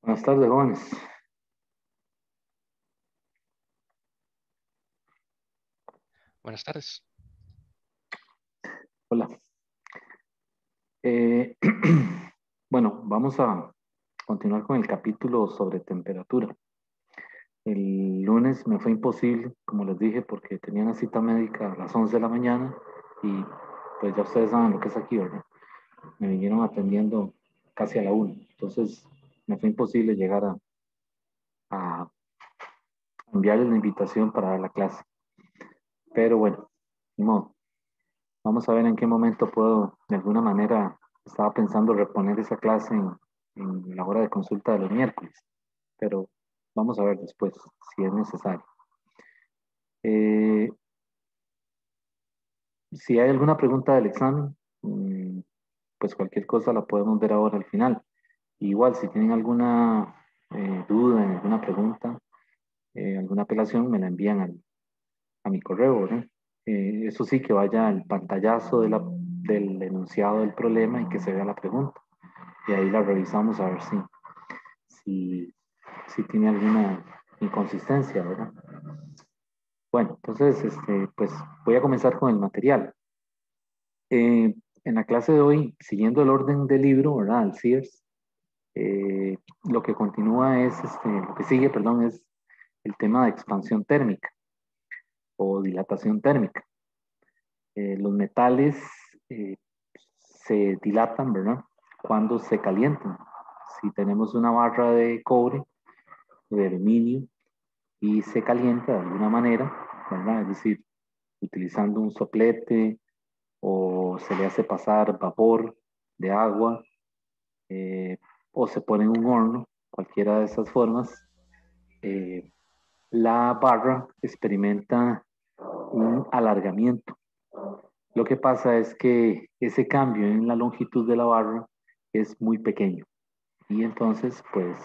Buenas tardes, jóvenes. Buenas tardes. Hola. Eh, bueno, vamos a continuar con el capítulo sobre temperatura. El lunes me fue imposible, como les dije, porque tenía una cita médica a las 11 de la mañana y pues ya ustedes saben lo que es aquí, ¿verdad? Me vinieron atendiendo casi a la 1. Entonces me fue imposible llegar a enviarles la invitación para dar la clase. Pero bueno, ni modo. Vamos a ver en qué momento puedo, de alguna manera, estaba pensando reponer esa clase en la hora de consulta de los miércoles, pero vamos a ver después si es necesario. Eh, si hay alguna pregunta del examen, pues cualquier cosa la podemos ver ahora al final. Igual, si tienen alguna duda, alguna pregunta, alguna apelación, me la envían a mi correo, ¿verdad? Eso sí, que vaya el pantallazo del enunciado del problema y que se vea la pregunta. Y ahí la revisamos a ver si, si tiene alguna inconsistencia, ¿verdad? Bueno, entonces, pues voy a comenzar con el material. En la clase de hoy, siguiendo el orden del libro, ¿verdad? El Sears, lo que continúa es, lo que sigue, perdón, es el tema de expansión térmica o dilatación térmica. Los metales eh, se dilatan, ¿verdad? Cuando se calientan. Si tenemos una barra de cobre o de aluminio y se calienta de alguna manera, ¿verdad? Es decir, utilizando un soplete o se le hace pasar vapor de agua eh, o se pone en un horno, cualquiera de esas formas, eh, la barra experimenta un alargamiento. Lo que pasa es que ese cambio en la longitud de la barra es muy pequeño y entonces pues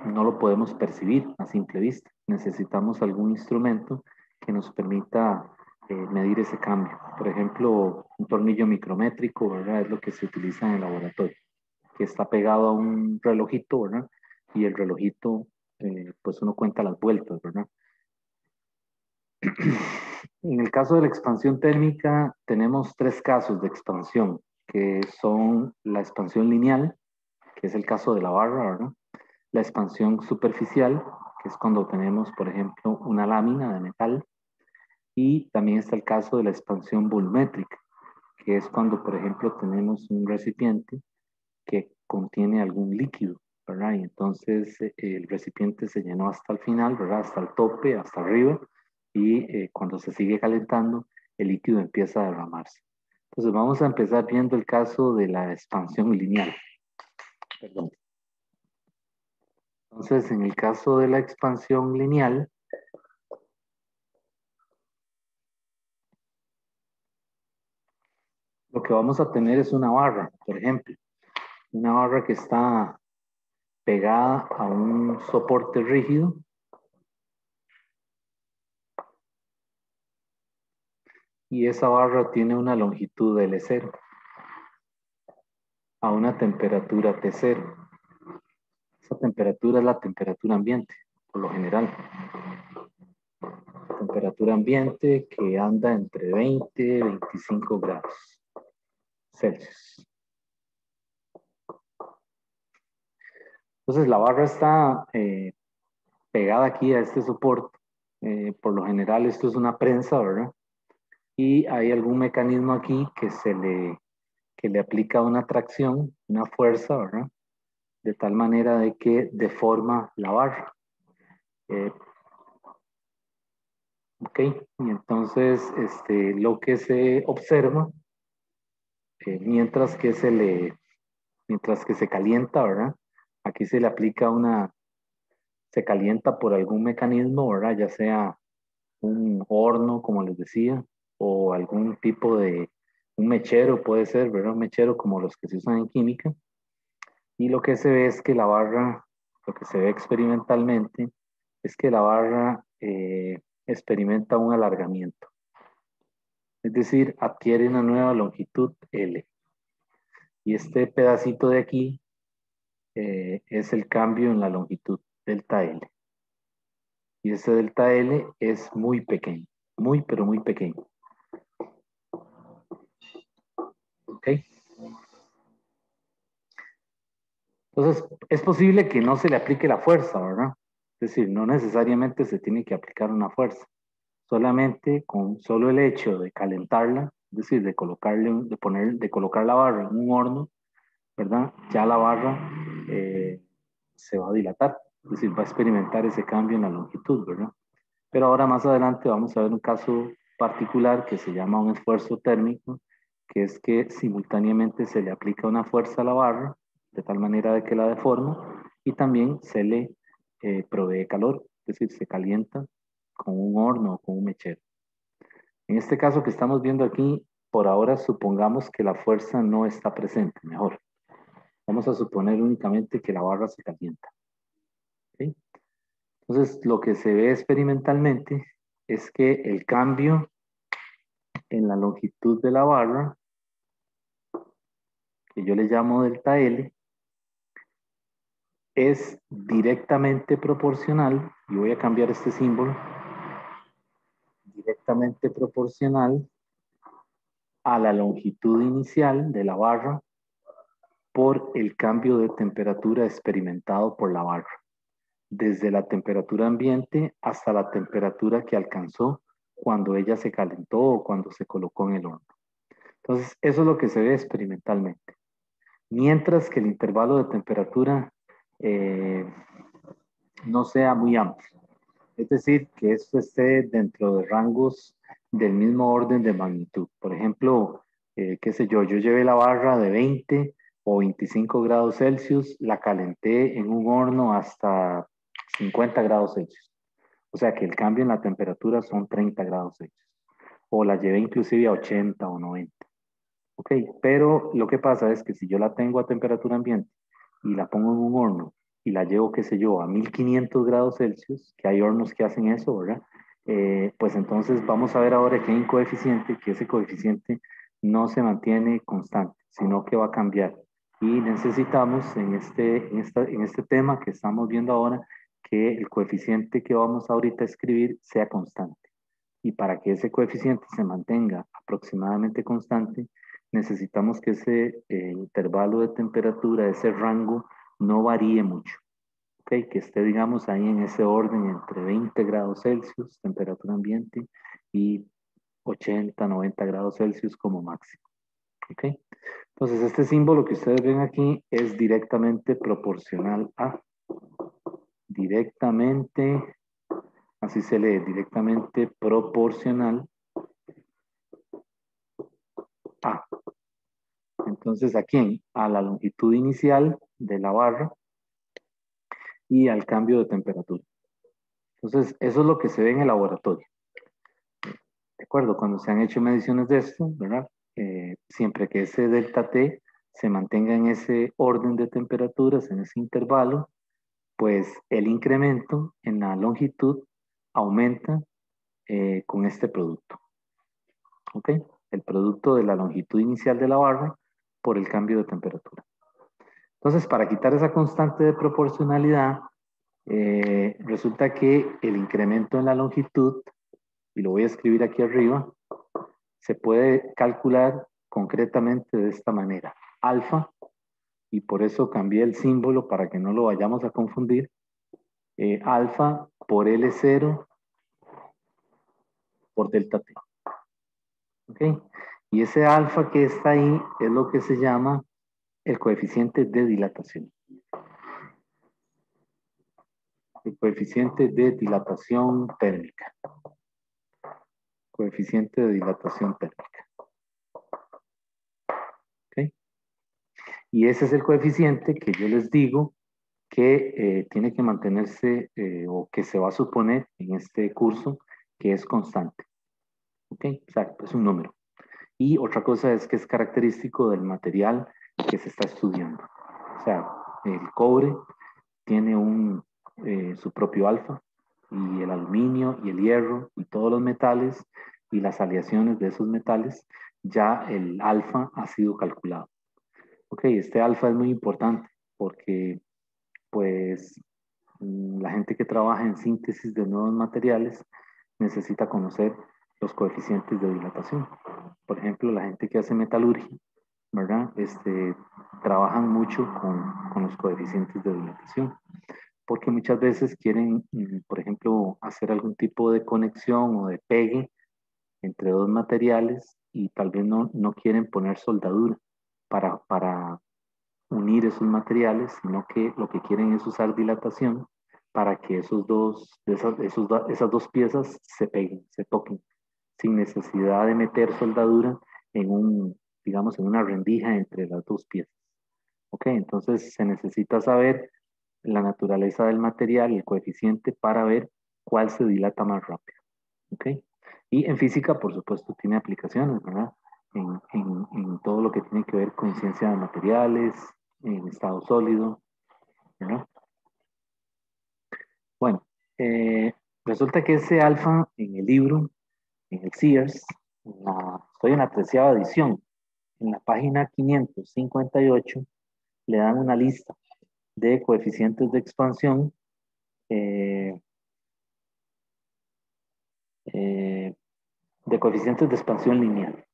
no lo podemos percibir a simple vista. Necesitamos algún instrumento que nos permita medir ese cambio. Por ejemplo, un tornillo micrométrico, ¿verdad? Es lo que se utiliza en el laboratorio, que está pegado a un relojito, ¿verdad? Y el relojito, pues uno cuenta las vueltas, ¿verdad? En el caso de la expansión térmica, tenemos tres casos de expansión, que son la expansión lineal, que es el caso de la barra, ¿verdad? La expansión superficial, que es cuando tenemos, por ejemplo, una lámina de metal, y también está el caso de la expansión volumétrica, que es cuando, por ejemplo, tenemos un recipiente que contiene algún líquido, ¿verdad? Y entonces el recipiente se llenó hasta el final, ¿verdad? Hasta el tope, hasta arriba, y cuando se sigue calentando, el líquido empieza a derramarse. Entonces vamos a empezar viendo el caso de la expansión lineal. Perdón. Entonces, en el caso de la expansión lineal, lo que vamos a tener es una barra, por ejemplo, una barra que está pegada a un soporte rígido y esa barra tiene una longitud L0 a una temperatura T0. Esa temperatura es la temperatura ambiente, por lo general. Temperatura ambiente que anda entre 20 y 25 grados Celsius. Entonces la barra está pegada aquí a este soporte. Por lo general esto es una prensa, ¿verdad? Y hay algún mecanismo aquí que le aplica una tracción, una fuerza, ¿verdad? De tal manera de que deforma la barra. Eh, ok, y entonces lo que se observa mientras que se calienta, ¿verdad? Aquí se le aplica se calienta por algún mecanismo, ¿verdad? Ya sea un horno, como les decía, o algún tipo un mechero puede ser, ¿verdad? Un mechero como los que se usan en química. Y lo que se ve es que la barra, lo que se ve experimentalmente, es que la barra experimenta un alargamiento. Es decir, adquiere una nueva longitud L. Y este pedacito de aquí es el cambio en la longitud, delta L. Y ese delta L es muy pequeño, muy, pero muy pequeño. ¿Ok? Entonces, es posible que no se le aplique la fuerza, ¿verdad? Es decir, no necesariamente se tiene que aplicar una fuerza. Solamente con solo el hecho de calentarla, es decir, de colocar la barra en un horno, ¿verdad? Ya la barra se va a dilatar, es decir, va a experimentar ese cambio en la longitud, ¿verdad? Pero ahora más adelante vamos a ver un caso particular que se llama un esfuerzo térmico, que es que simultáneamente se le aplica una fuerza a la barra, de tal manera de que la deforma, y también se le provee calor, es decir, se calienta con un horno o con un mechero. En este caso que estamos viendo aquí, por ahora supongamos que la fuerza no está presente, mejor. Vamos a suponer únicamente que la barra se calienta. ¿Okay? Entonces, lo que se ve experimentalmente es que el cambio en la longitud de la barra, que yo le llamo delta L, es directamente proporcional, y voy a cambiar este símbolo, directamente proporcional a la longitud inicial de la barra por el cambio de temperatura experimentado por la barra, desde la temperatura ambiente hasta la temperatura que alcanzó cuando ella se calentó o cuando se colocó en el horno. Entonces, eso es lo que se ve experimentalmente. Mientras que el intervalo de temperatura no sea muy amplio. Es decir, que esto esté dentro de rangos del mismo orden de magnitud. Por ejemplo, qué sé yo llevé la barra de 20 o 25 grados Celsius, la calenté en un horno hasta 50 grados Celsius. O sea que el cambio en la temperatura son 30 grados Celsius. O la llevé inclusive a 80 o 90. Ok, pero lo que pasa es que si yo la tengo a temperatura ambiente y la pongo en un horno y la llevo, qué sé yo, a 1500 grados Celsius, que hay hornos que hacen eso, ¿verdad? Pues entonces vamos a ver ahora que hay un coeficiente, que ese coeficiente no se mantiene constante, sino que va a cambiar. Y necesitamos en este tema que estamos viendo ahora que el coeficiente que vamos ahorita a escribir sea constante. Y para que ese coeficiente se mantenga aproximadamente constante, necesitamos que ese intervalo de temperatura, ese rango, no varíe mucho. ¿Okay? Que esté, digamos, ahí en ese orden entre 20 grados Celsius, temperatura ambiente, y 80, 90 grados Celsius como máximo. ¿Okay? Entonces, este símbolo que ustedes ven aquí es directamente proporcional a, así se lee, directamente proporcional a. Entonces, ¿a quién? A la longitud inicial de la barra y al cambio de temperatura. Entonces, eso es lo que se ve en el laboratorio. ¿De acuerdo? Cuando se han hecho mediciones de esto, ¿verdad? Siempre que ese delta T se mantenga en ese orden de temperaturas, en ese intervalo, pues el incremento en la longitud aumenta con este producto. ¿Ok? El producto de la longitud inicial de la barra por el cambio de temperatura. Entonces, para quitar esa constante de proporcionalidad, resulta que el incremento en la longitud, y lo voy a escribir aquí arriba, se puede calcular concretamente de esta manera. Alfa, y por eso cambié el símbolo para que no lo vayamos a confundir, alfa por L0 por delta T. ¿Ok? Y ese alfa que está ahí es lo que se llama el coeficiente de dilatación. El coeficiente de dilatación térmica. Coeficiente de dilatación térmica. ¿Okay? Y ese es el coeficiente que yo les digo que tiene que mantenerse o que se va a suponer en este curso que es constante. ¿Ok? Exacto, es un número. Y otra cosa es que es característico del material que se está estudiando. O sea, el cobre tiene su propio alfa, y el aluminio y el hierro y todos los metales y las aleaciones de esos metales, ya el alfa ha sido calculado. Ok, este alfa es muy importante porque pues la gente que trabaja en síntesis de nuevos materiales necesita conocer los coeficientes de dilatación. Por ejemplo, la gente que hace metalurgia, ¿verdad? Trabajan mucho con los coeficientes de dilatación, porque muchas veces quieren, por ejemplo, hacer algún tipo de conexión o de pegue entre dos materiales y tal vez no quieren poner soldadura para unir esos materiales, sino que lo que quieren es usar dilatación para que esas dos piezas se peguen, se toquen, sin necesidad de meter soldadura digamos, en una rendija entre las dos piezas. ¿Ok? Entonces se necesita saber la naturaleza del material y el coeficiente para ver cuál se dilata más rápido. ¿Ok? Y en física, por supuesto, tiene aplicaciones, ¿verdad? En todo lo que tiene que ver con ciencia de materiales, en estado sólido, ¿verdad? Bueno, resulta que ese alfa en el libro, en el Sears, estoy en la 13ª edición, en la página 558, le dan una lista de coeficientes de expansión de coeficientes de expansión lineal.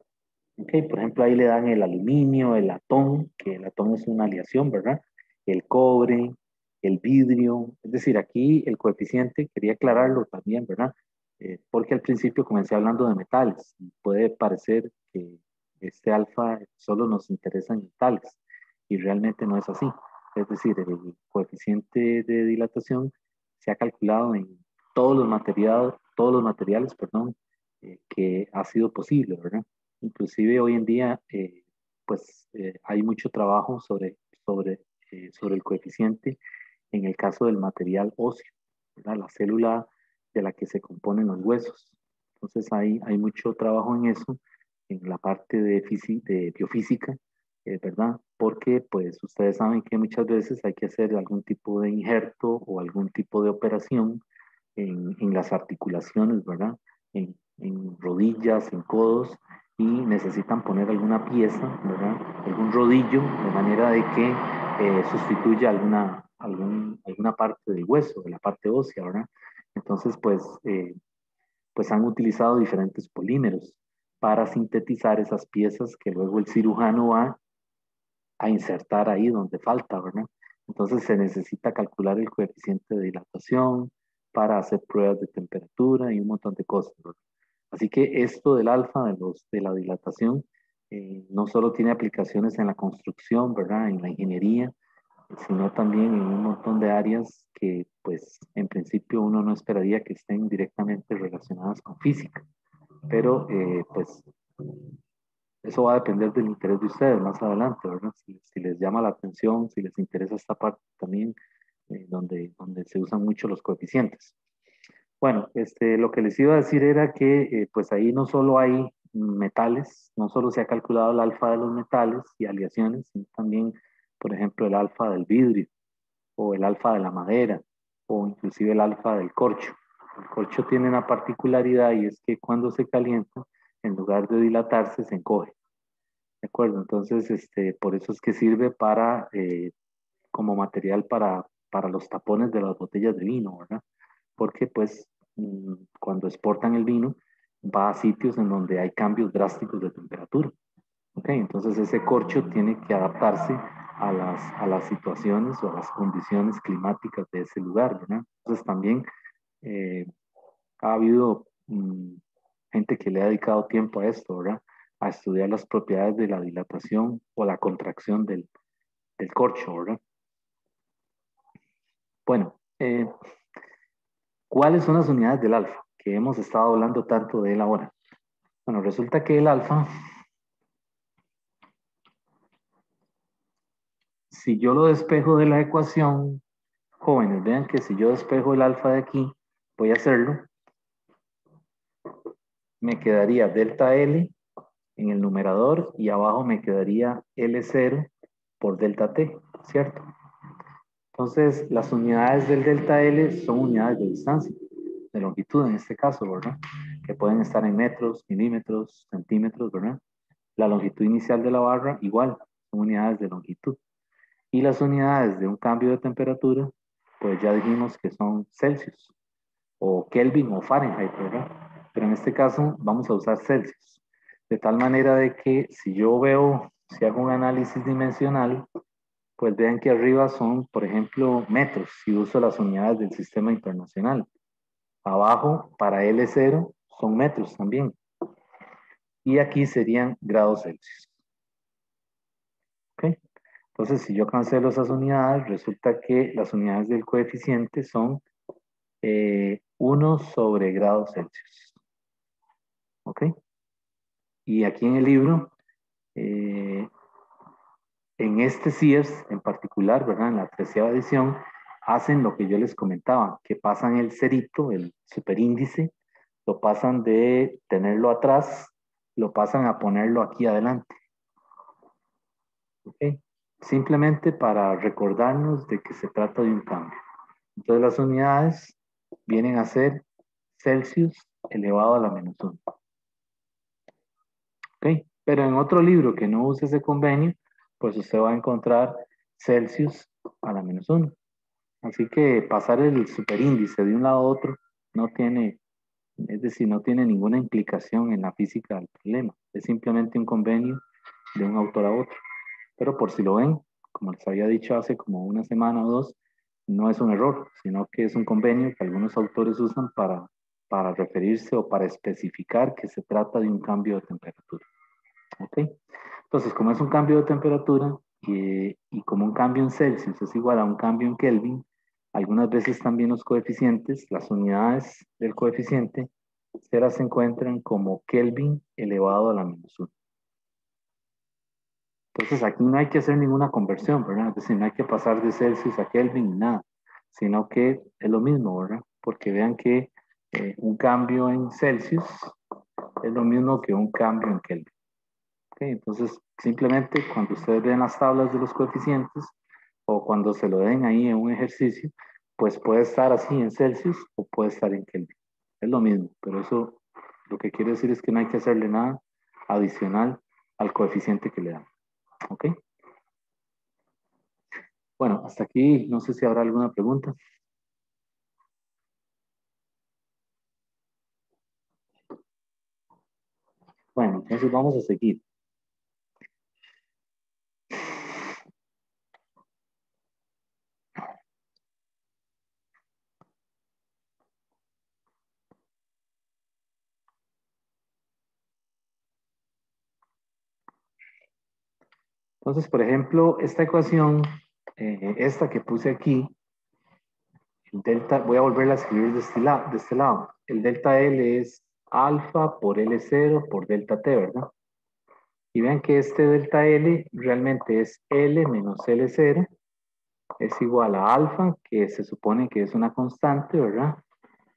Okay, por ejemplo, ahí le dan el aluminio, el latón, que el latón es una aleación, ¿verdad? El cobre, el vidrio. Es decir, aquí el coeficiente, quería aclararlo también, ¿verdad? Porque al principio comencé hablando de metales. Y puede parecer que este alfa solo nos interesa en metales, y realmente no es así. Es decir, el coeficiente de dilatación se ha calculado en todos los materiales, perdón, que ha sido posible, ¿verdad? Inclusive hoy en día, hay mucho trabajo sobre el coeficiente en el caso del material óseo, ¿verdad? La célula de la que se componen los huesos. Entonces hay mucho trabajo en eso, en la parte de biofísica, ¿verdad? Porque pues ustedes saben que muchas veces hay que hacer algún tipo de injerto o algún tipo de operación en las articulaciones, ¿verdad? En rodillas, en codos, y necesitan poner alguna pieza, ¿verdad? Algún rodillo, de manera de que sustituya alguna parte del hueso, de la parte ósea, ¿verdad? Entonces, pues han utilizado diferentes polímeros para sintetizar esas piezas que luego el cirujano va a insertar ahí donde falta, ¿verdad? Entonces se necesita calcular el coeficiente de dilatación para hacer pruebas de temperatura y un montón de cosas, ¿verdad? Así que esto del alfa, de la dilatación, no solo tiene aplicaciones en la construcción, ¿verdad? En la ingeniería, sino también en un montón de áreas que, pues, en principio uno no esperaría que estén directamente relacionadas con física. Pero, pues, eso va a depender del interés de ustedes más adelante, ¿verdad? Si les llama la atención, si les interesa esta parte también, donde se usan mucho los coeficientes. Bueno, lo que les iba a decir era que pues ahí no solo hay metales, no solo se ha calculado el alfa de los metales y aleaciones, sino también, por ejemplo, el alfa del vidrio, o el alfa de la madera, o inclusive el alfa del corcho. El corcho tiene una particularidad, y es que cuando se calienta, en lugar de dilatarse, se encoge. ¿De acuerdo? Entonces, por eso es que sirve como material para los tapones de las botellas de vino, ¿verdad? Porque pues cuando exportan el vino va a sitios en donde hay cambios drásticos de temperatura. ¿Ok? Entonces ese corcho tiene que adaptarse a las situaciones o a las condiciones climáticas de ese lugar, ¿verdad? Entonces también eh, ha habido gente que le ha dedicado tiempo a esto, ¿verdad? A estudiar las propiedades de la dilatación o la contracción del corcho, ¿verdad? Bueno, ¿cuáles son las unidades del alfa? Que hemos estado hablando tanto de él ahora. Bueno, resulta que el alfa, si yo lo despejo de la ecuación, jóvenes, vean que si yo despejo el alfa de aquí, voy a hacerlo, me quedaría delta L en el numerador y abajo me quedaría L0 por delta T, ¿cierto? Entonces, las unidades del delta L son unidades de distancia, de longitud en este caso, ¿verdad? Que pueden estar en metros, milímetros, centímetros, ¿verdad? La longitud inicial de la barra, igual, son unidades de longitud. Y las unidades de un cambio de temperatura, pues ya dijimos que son Celsius, o Kelvin o Fahrenheit, ¿verdad? Pero en este caso vamos a usar Celsius. De tal manera de que si yo veo, si hago un análisis dimensional, pues vean que arriba son, por ejemplo, metros, si uso las unidades del sistema internacional. Abajo, para L0, son metros también. Y aquí serían grados Celsius. ¿Ok? Entonces, si yo cancelo esas unidades, resulta que las unidades del coeficiente son 1 sobre grados Celsius. ¿Ok? Y aquí en el libro, en este Sears en particular, ¿verdad? En la 13ª edición, hacen lo que yo les comentaba, que pasan el cerito, el superíndice, lo pasan de tenerlo atrás, lo pasan a ponerlo aquí adelante. ¿Ok? Simplemente para recordarnos de que se trata de un cambio. Entonces las unidades vienen a ser Celsius elevado a la menos 1. ¿Ok? Pero en otro libro que no use ese convenio, pues usted va a encontrar Celsius a la menos 1. Así que pasar el superíndice de un lado a otro no tiene, es decir, no tiene ninguna implicación en la física del problema. Es simplemente un convenio de un autor a otro. Pero por si lo ven, como les había dicho hace como una semana o dos, no es un error, sino que es un convenio que algunos autores usan para referirse o para especificar que se trata de un cambio de temperatura. ¿Ok? Entonces, como es un cambio de temperatura y como un cambio en Celsius es igual a un cambio en Kelvin, algunas veces también los coeficientes, las unidades del coeficiente, se las encuentran como Kelvin elevado a la menos 1. Entonces aquí no hay que hacer ninguna conversión, ¿verdad? Es decir, no hay que pasar de Celsius a Kelvin ni nada, sino que es lo mismo, ¿verdad? Porque vean que un cambio en Celsius es lo mismo que un cambio en Kelvin. ¿Okay? Entonces, simplemente cuando ustedes ven las tablas de los coeficientes o cuando se lo den ahí en un ejercicio, pues puede estar así en Celsius o puede estar en Kelvin. Es lo mismo, pero eso lo que quiere decir es que no hay que hacerle nada adicional al coeficiente que le dan. ¿Ok? Bueno, hasta aquí no sé si habrá alguna pregunta. Bueno, entonces vamos a seguir. Entonces, por ejemplo, esta ecuación, esta que puse aquí, el delta, voy a volverla a escribir de este lado. El delta L es alfa por L0 por delta T, ¿verdad? Y vean que este delta L realmente es L menos L0, es igual a alfa, que se supone que es una constante, ¿verdad?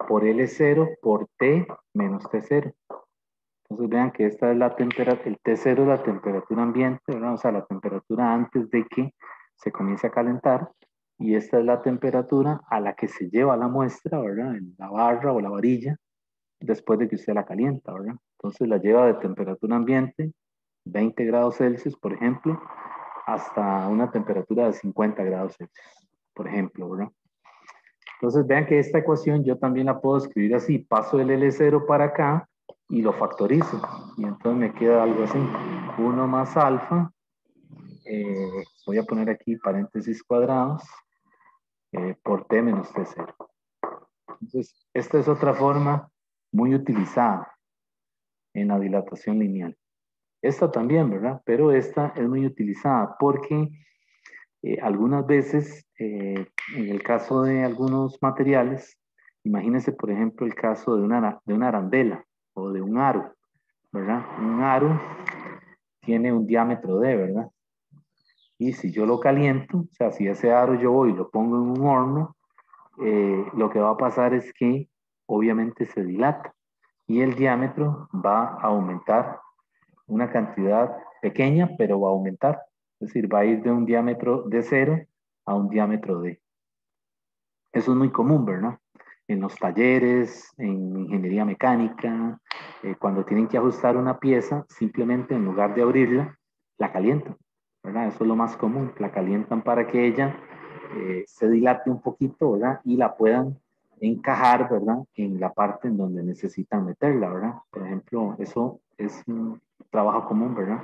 Por L0 por T menos T0. Entonces vean que esta es la temperatura, el T0 es la temperatura ambiente, ¿verdad? O sea, la temperatura antes de que se comience a calentar. Y esta es la temperatura a la que se lleva la muestra, ¿verdad? En la barra o la varilla, después de que usted la calienta, ¿verdad? Entonces la lleva de temperatura ambiente, 20 grados Celsius, por ejemplo, hasta una temperatura de 50 grados Celsius, por ejemplo, ¿verdad? Entonces vean que esta ecuación yo también la puedo escribir así, paso el L0 para acá y lo factorizo. Y entonces me queda algo así, 1 más alfa, voy a poner aquí paréntesis cuadrados, por T menos T0. Entonces, esta es otra forma muy utilizada en la dilatación lineal. Esta también, ¿verdad? Pero esta es muy utilizada porque algunas veces, en el caso de algunos materiales, imagínense, por ejemplo, el caso de una arandela o de un aro, ¿verdad? Un aro tiene un diámetro D, ¿verdad? Y si yo lo caliento, o sea, si ese aro yo voy y lo pongo en un horno, lo que va a pasar es que obviamente se dilata y el diámetro va a aumentar una cantidad pequeña, pero va a aumentar. Es decir, va a ir de un diámetro de 0 a un diámetro de. Eso es muy común, ¿verdad? En los talleres, en ingeniería mecánica, cuando tienen que ajustar una pieza, simplemente en lugar de abrirla, la calientan. ¿verdad? Eso es lo más común, la calientan para que ella se dilate un poquito, ¿verdad? Y la puedan encajar, ¿verdad? En la parte en donde necesitan meterla, ¿verdad? Por ejemplo, eso es un trabajo común, ¿verdad?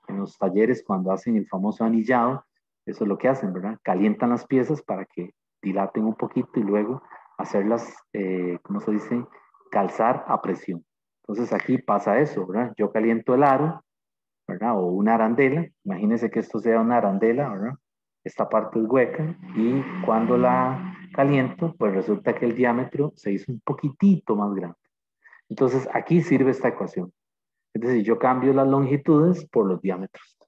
En los talleres cuando hacen el famoso anillado, eso es lo que hacen, ¿verdad? Calientan las piezas para que dilaten un poquito y luego hacerlas, ¿cómo se dice? Calzar a presión. Entonces aquí pasa eso, ¿verdad? Yo caliento el aro, ¿verdad? O una arandela, imagínense que esto sea una arandela, ¿verdad? Esta parte es hueca y cuando la caliento, pues resulta que el diámetro se hizo un poquitito más grande. Entonces aquí sirve esta ecuación. Es decir, yo cambio las longitudes por los diámetros.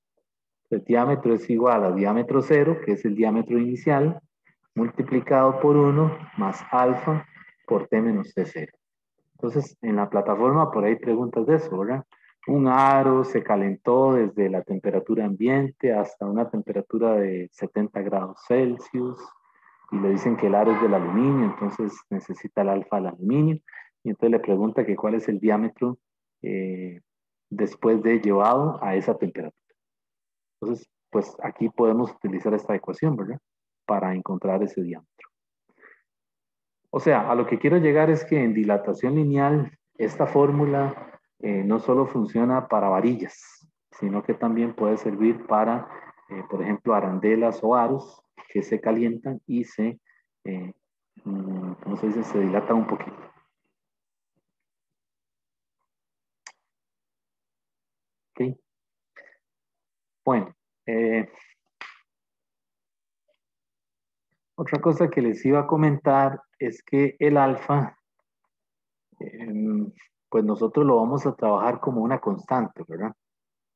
El diámetro es igual a diámetro cero, que es el diámetro inicial, multiplicado por 1 más alfa por t menos t cero. Entonces, en la plataforma por ahí preguntas de eso, ¿verdad? Un aro se calentó desde la temperatura ambiente hasta una temperatura de 70 grados Celsius y le dicen que el aro es del aluminio, entonces necesita el alfa del aluminio y entonces le pregunta que cuál es el diámetro después de llevado a esa temperatura. Entonces, pues aquí podemos utilizar esta ecuación, ¿verdad? Para encontrar ese diámetro. O sea, a lo que quiero llegar es que en dilatación lineal, esta fórmula no solo funciona para varillas, sino que también puede servir para, por ejemplo, arandelas o aros que se calientan y se, ¿cómo se dice? Se dilatan un poquito. ¿Okay? Bueno, otra cosa que les iba a comentar es que el alfa, pues nosotros lo vamos a trabajar como una constante, ¿verdad?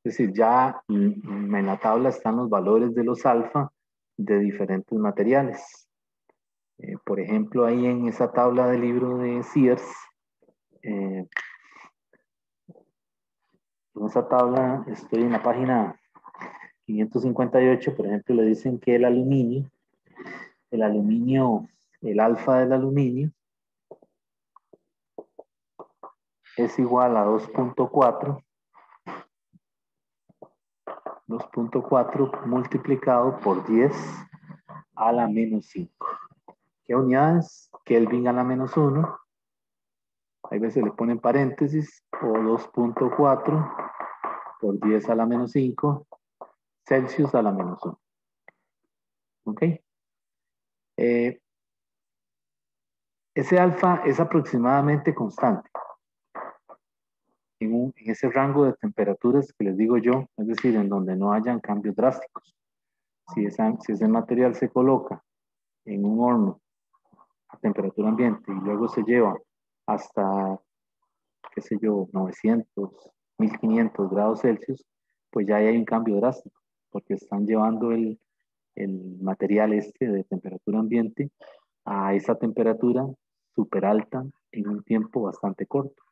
Es decir, ya en la tabla están los valores de los alfa de diferentes materiales. Por ejemplo, ahí en esa tabla del libro de Sears, en esa tabla estoy en la página 558, por ejemplo, le dicen que el aluminio, el alfa del aluminio es igual a 2.4 multiplicado por 10 a la menos 5. ¿Qué unidades? Kelvin a la menos 1. Hay veces le ponen paréntesis o 2.4 por 10 a la menos 5 Celsius a la menos 1. ¿Ok? Ese alfa es aproximadamente constante en ese rango de temperaturas que les digo yo, es decir, en donde no hayan cambios drásticos. Si ese material se coloca en un horno a temperatura ambiente y luego se lleva hasta, qué sé yo, 900, 1500 grados Celsius, pues ya hay un cambio drástico, porque están llevando el material este de temperatura ambiente a esa temperatura súper alta en un tiempo bastante corto.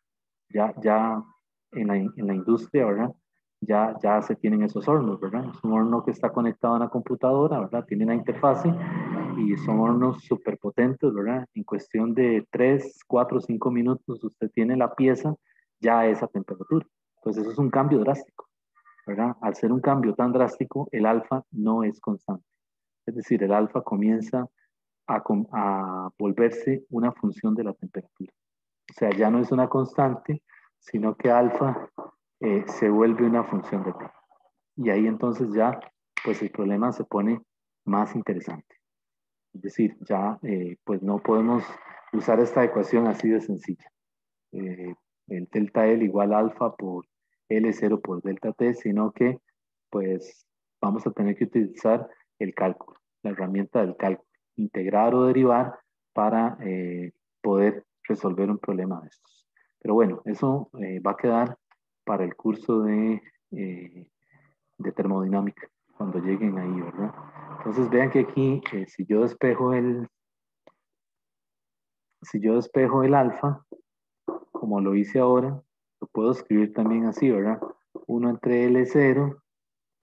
Ya en la industria, ¿verdad? Ya se tienen esos hornos, ¿verdad? Es un horno que está conectado a una computadora, ¿verdad? Tiene una interfase y son hornos súper potentes, ¿verdad? En cuestión de 3, 4, 5 minutos usted tiene la pieza ya a esa temperatura. Pues eso es un cambio drástico, ¿verdad? Al ser un cambio tan drástico, el alfa no es constante. Es decir, el alfa comienza a volverse una función de la temperatura. O sea, ya no es una constante, sino que alfa se vuelve una función de t. Y ahí entonces ya, pues el problema se pone más interesante. Es decir, ya pues no podemos usar esta ecuación así de sencilla. El delta L igual a alfa por L0 por delta T, sino que pues vamos a tener que utilizar el cálculo, la herramienta del cálculo, integrar o derivar para poder resolver un problema de estos. Pero bueno, eso va a quedar para el curso de termodinámica, cuando lleguen ahí, ¿verdad? Entonces vean que aquí, si yo despejo el alfa, como lo hice ahora, lo puedo escribir también así, ¿verdad? 1 entre L0,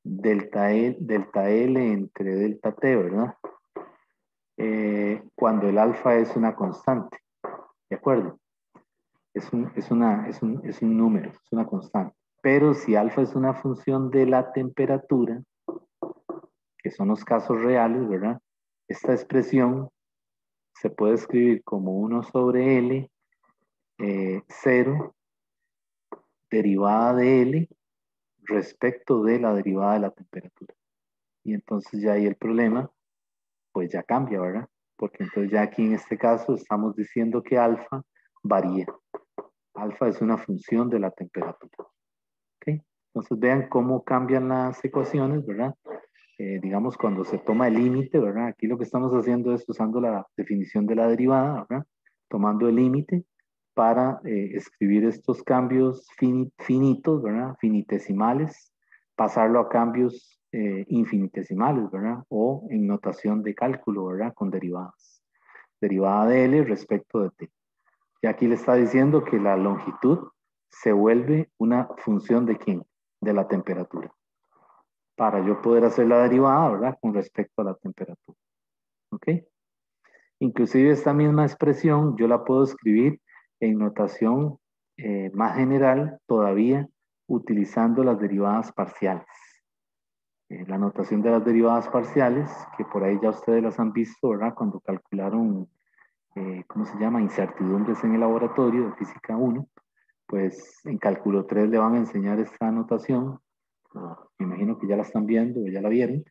delta L entre delta T, ¿verdad? Cuando el alfa es una constante, ¿de acuerdo? Es un número, es una constante. Pero si alfa es una función de la temperatura, que son los casos reales, ¿verdad? Esta expresión se puede escribir como 1 sobre L, 0, derivada de L, respecto de la derivada de la temperatura. Y entonces ya ahí el problema, pues ya cambia, ¿verdad? Porque entonces ya aquí en este caso estamos diciendo que alfa varía. Alfa es una función de la temperatura. ¿Ok? Entonces vean cómo cambian las ecuaciones, ¿verdad? Digamos cuando se toma el límite, ¿verdad? Aquí lo que estamos haciendo es usando la definición de la derivada, ¿verdad? Tomando el límite para escribir estos cambios finitos, ¿verdad? Finitesimales, pasarlo a cambios infinitesimales, ¿verdad? O en notación de cálculo, ¿verdad? Con derivadas. Derivada de L respecto de T. Y aquí le está diciendo que la longitud se vuelve una función de ¿quién? De la temperatura. Para yo poder hacer la derivada, ¿verdad? Con respecto a la temperatura. ¿Ok? Inclusive esta misma expresión yo la puedo escribir en notación más general todavía utilizando las derivadas parciales. La notación de las derivadas parciales, que por ahí ya ustedes las han visto, ¿verdad? Cuando calcularon, ¿cómo se llama? Incertidumbres en el laboratorio de física 1, pues en cálculo 3 le van a enseñar esta notación. Me imagino que ya la están viendo o ya la vieron.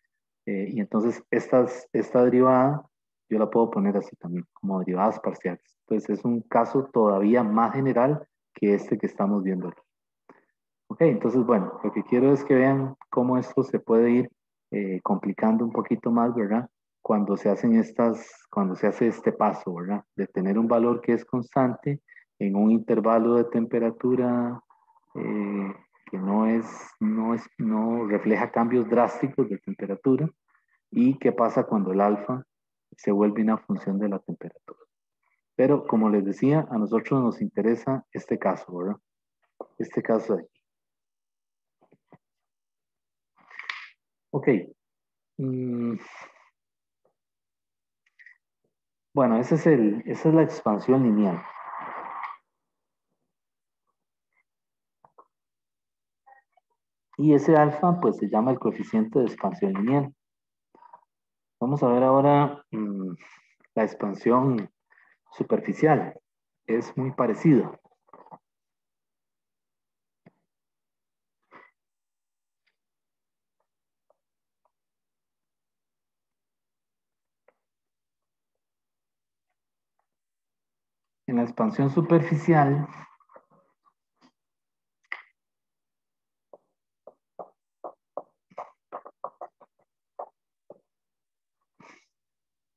Y entonces esta derivada yo la puedo poner así también, como derivadas parciales. Entonces es un caso todavía más general que este que estamos viendo aquí. Ok, entonces bueno, lo que quiero es que vean cómo esto se puede ir complicando un poquito más, ¿verdad? Cuando se hacen cuando se hace este paso, ¿verdad? De tener un valor que es constante en un intervalo de temperatura que no refleja cambios drásticos de temperatura. ¿Y qué pasa cuando el alfa se vuelve una función de la temperatura? Pero como les decía, a nosotros nos interesa este caso, ¿verdad? Este caso de aquí. Ok. Bueno, esa es la expansión lineal. Y ese alfa, pues se llama el coeficiente de expansión lineal. Vamos a ver ahora la expansión superficial. Es muy parecido. En la expansión superficial,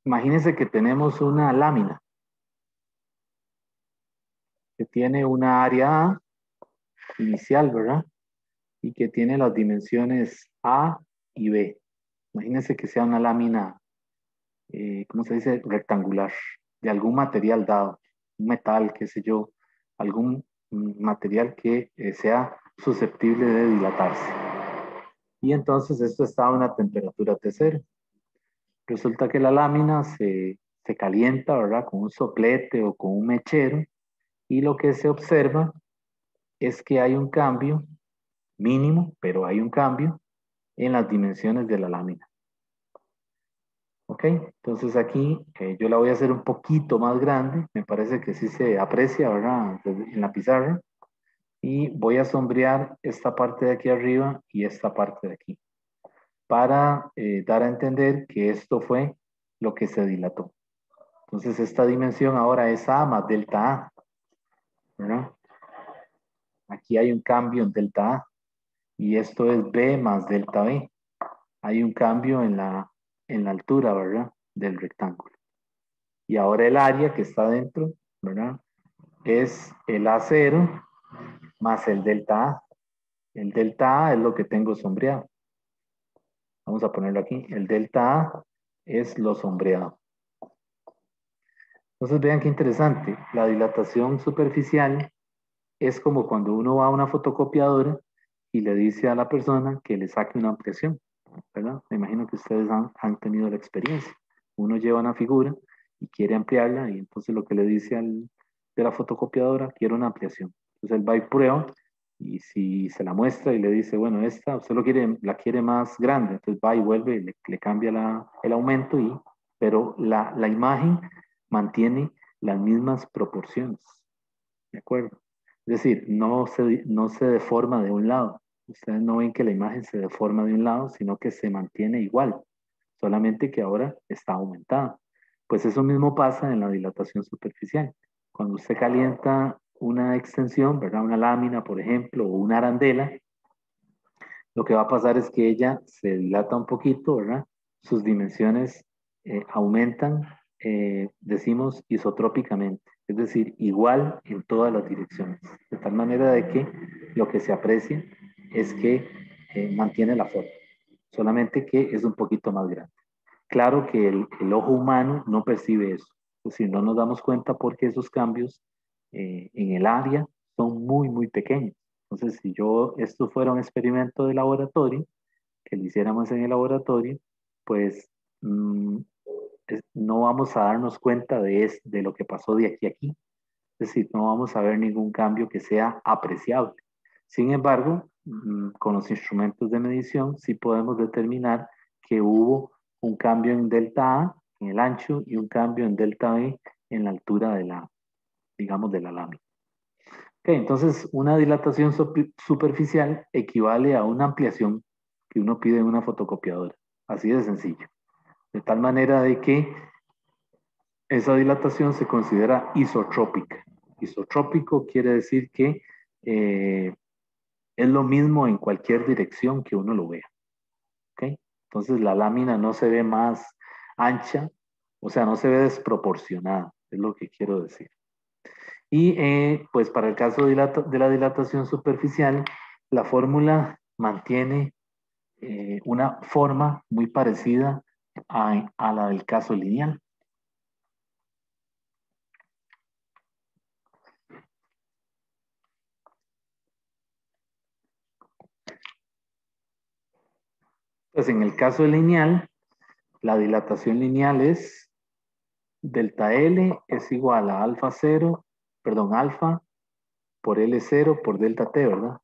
imagínense que tenemos una lámina que tiene una área A inicial, ¿verdad? Y que tiene las dimensiones A y B. Imagínense que sea una lámina, ¿cómo se dice? Rectangular, de algún material dado, un metal, qué sé yo, algún material que sea susceptible de dilatarse. Y entonces esto está a una temperatura T0. Resulta que la lámina se calienta, ¿verdad? Con un soplete o con un mechero, y lo que se observa es que hay un cambio mínimo, pero hay un cambio en las dimensiones de la lámina. ¿Ok? Entonces aquí yo la voy a hacer un poquito más grande, me parece que sí se aprecia, ¿verdad? En la pizarra. Y voy a sombrear esta parte de aquí arriba y esta parte de aquí, para dar a entender que esto fue lo que se dilató. Entonces esta dimensión ahora es A más delta A, ¿verdad? Aquí hay un cambio en delta A y esto es B más delta B. Hay un cambio en la altura, ¿verdad? Del rectángulo. Y ahora el área que está dentro, ¿verdad? Es el A0 más el delta A. El delta A es lo que tengo sombreado. Vamos a ponerlo aquí. El delta A es lo sombreado. Entonces vean qué interesante. La dilatación superficial es como cuando uno va a una fotocopiadora y le dice a la persona que le saque una ampliación, ¿verdad? Me imagino que ustedes han tenido la experiencia. Uno lleva una figura y quiere ampliarla y entonces lo que le dice de la fotocopiadora, quiero una ampliación. Entonces él va y prueba Y si se la muestra y le dice, bueno, esta usted la quiere más grande, entonces va y vuelve y le cambia el aumento, pero la imagen mantiene las mismas proporciones, ¿de acuerdo? Es decir, no se deforma de un lado. Ustedes no ven que la imagen se deforma de un lado, sino que se mantiene igual, solamente que ahora está aumentada. Pues eso mismo pasa en la dilatación superficial. Cuando usted calienta una extensión, ¿verdad? Una lámina, por ejemplo, o una arandela, lo que va a pasar es que ella se dilata un poquito, ¿verdad? Sus dimensiones aumentan, decimos, isotrópicamente, es decir, igual en todas las direcciones, de tal manera de que lo que se aprecia es que mantiene la forma, solamente que es un poquito más grande. Claro que el ojo humano no percibe eso, es decir, no nos damos cuenta porque esos cambios en el área son muy, muy pequeños. Entonces, si esto fuera un experimento de laboratorio, que lo hiciéramos en el laboratorio, pues mm, no vamos a darnos cuenta de lo que pasó de aquí a aquí. Es decir, no vamos a ver ningún cambio que sea apreciable. Sin embargo, con los instrumentos de medición sí podemos determinar que hubo un cambio en delta A, en el ancho, y un cambio en delta B en la altura digamos, de la lámina. Ok, entonces una dilatación superficial equivale a una ampliación que uno pide en una fotocopiadora. Así de sencillo. De tal manera de que esa dilatación se considera isotrópica. Isotrópico quiere decir que eh, es lo mismo en cualquier dirección que uno lo vea. ¿Okay? Entonces la lámina no se ve más ancha, o sea, no se ve desproporcionada, es lo que quiero decir. Y pues para el caso de la dilatación superficial, la fórmula mantiene una forma muy parecida a la del caso lineal. Pues en el caso lineal, la dilatación lineal es delta L es igual a alfa 0, perdón, alfa por L0 por delta T, ¿verdad?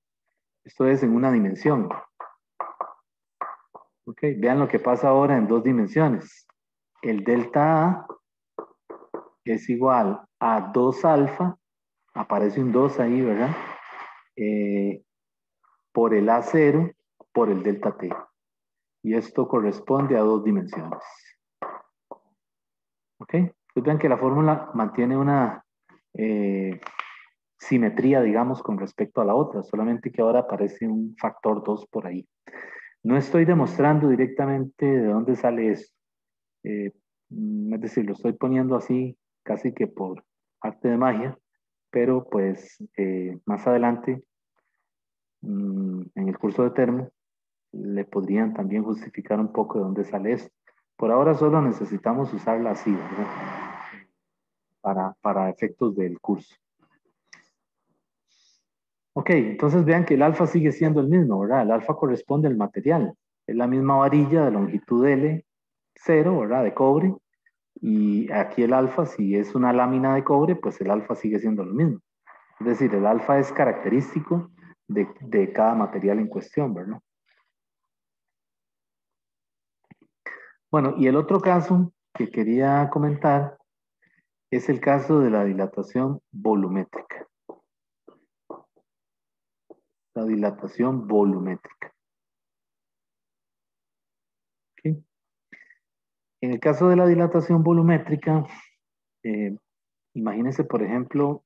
Esto es en una dimensión. Ok, vean lo que pasa ahora en dos dimensiones. El delta A es igual a 2 alfa, aparece un 2 ahí, ¿verdad? Por el A0 por el delta T. Y esto corresponde a dos dimensiones. ¿Ok? Entonces vean que la fórmula mantiene una simetría, digamos, con respecto a la otra, solamente que ahora aparece un factor 2 por ahí. No estoy demostrando directamente de dónde sale esto. Es decir, lo estoy poniendo así casi que por arte de magia, pero pues más adelante en el curso de termo le podrían también justificar un poco de dónde sale esto. Por ahora solo necesitamos usarla así, ¿verdad? Para efectos del curso. Ok, entonces vean que el alfa sigue siendo el mismo, ¿verdad? El alfa corresponde al material. Es la misma varilla de longitud L, 0, ¿verdad? De cobre. Y aquí el alfa, si es una lámina de cobre, pues el alfa sigue siendo lo mismo. Es decir, el alfa es característico de cada material en cuestión, ¿verdad? Bueno, y el otro caso que quería comentar es el caso de la dilatación volumétrica. La dilatación volumétrica. ¿Okay? En el caso de la dilatación volumétrica, imagínense, por ejemplo,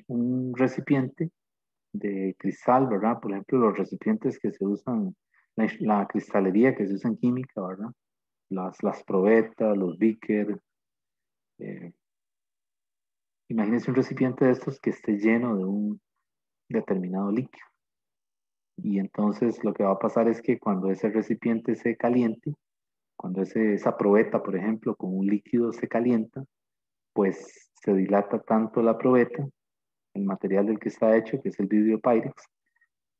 un recipiente de cristal, ¿verdad? Por ejemplo, los recipientes que se usan, la cristalería que se usa en química, ¿verdad? Las probetas, los beakers. Eh, imagínense un recipiente de estos que esté lleno de un determinado líquido. Y entonces lo que va a pasar es que cuando ese recipiente se caliente, cuando esa probeta, por ejemplo, con un líquido se calienta, pues se dilata tanto la probeta, el material del que está hecho, que es el vidrio Pyrex,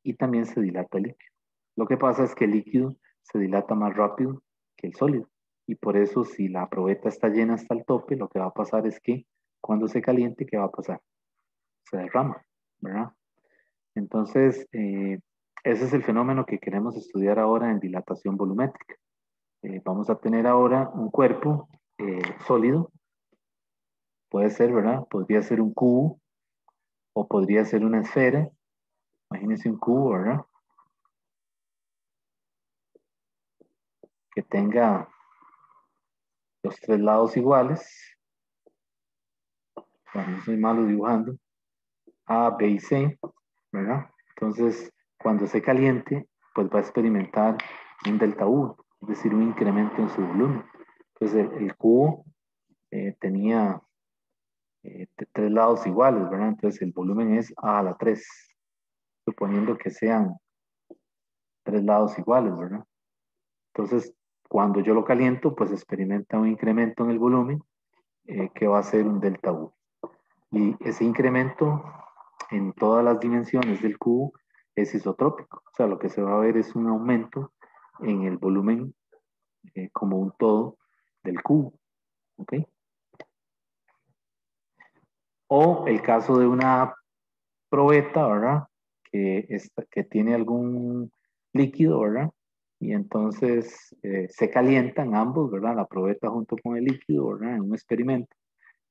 y también se dilata el líquido. Lo que pasa es que el líquido se dilata más rápido que el sólido. Y por eso, si la probeta está llena hasta el tope, lo que va a pasar es que cuando se caliente, ¿qué va a pasar? Se derrama, ¿verdad? Entonces, ese es el fenómeno que queremos estudiar ahora en dilatación volumétrica. Vamos a tener ahora un cuerpo sólido, puede ser, ¿verdad? Podría ser un cubo o podría ser una esfera. Imagínense un cubo, ¿verdad? Que tenga los tres lados iguales. Bueno, no soy malo dibujando. A, B y C, ¿verdad? Entonces, cuando se caliente, pues va a experimentar un delta U, es decir, un incremento en su volumen. Entonces, el cubo tenía tres lados iguales, ¿verdad? Entonces, el volumen es A a la 3, suponiendo que sean tres lados iguales, ¿verdad? Entonces, cuando yo lo caliento, pues experimenta un incremento en el volumen que va a ser un delta U. Y ese incremento en todas las dimensiones del cubo es isotrópico. O sea, lo que se va a ver es un aumento en el volumen como un todo del cubo. ¿Ok? O el caso de una probeta, ¿verdad? Que tiene algún líquido, ¿verdad? Y entonces se calientan ambos, ¿verdad? La probeta junto con el líquido, ¿verdad? En un experimento.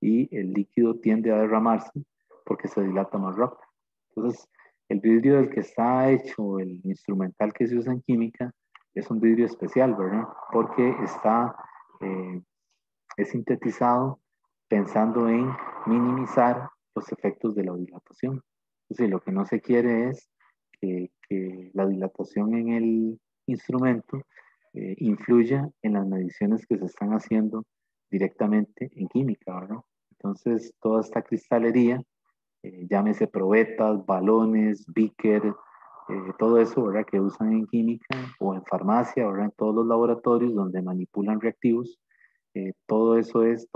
Y el líquido tiende a derramarse porque se dilata más rápido. Entonces, el vidrio del que está hecho, el instrumental que se usa en química, es un vidrio especial, ¿verdad? Porque es sintetizado pensando en minimizar los efectos de la dilatación. Entonces, lo que no se quiere es que la dilatación en el instrumento influya en las mediciones que se están haciendo directamente en química, ¿verdad? Entonces, toda esta cristalería, llámese probetas, balones, beaker, todo eso, ¿verdad? Que usan en química o en farmacia, ¿verdad? En todos los laboratorios donde manipulan reactivos, todo eso es,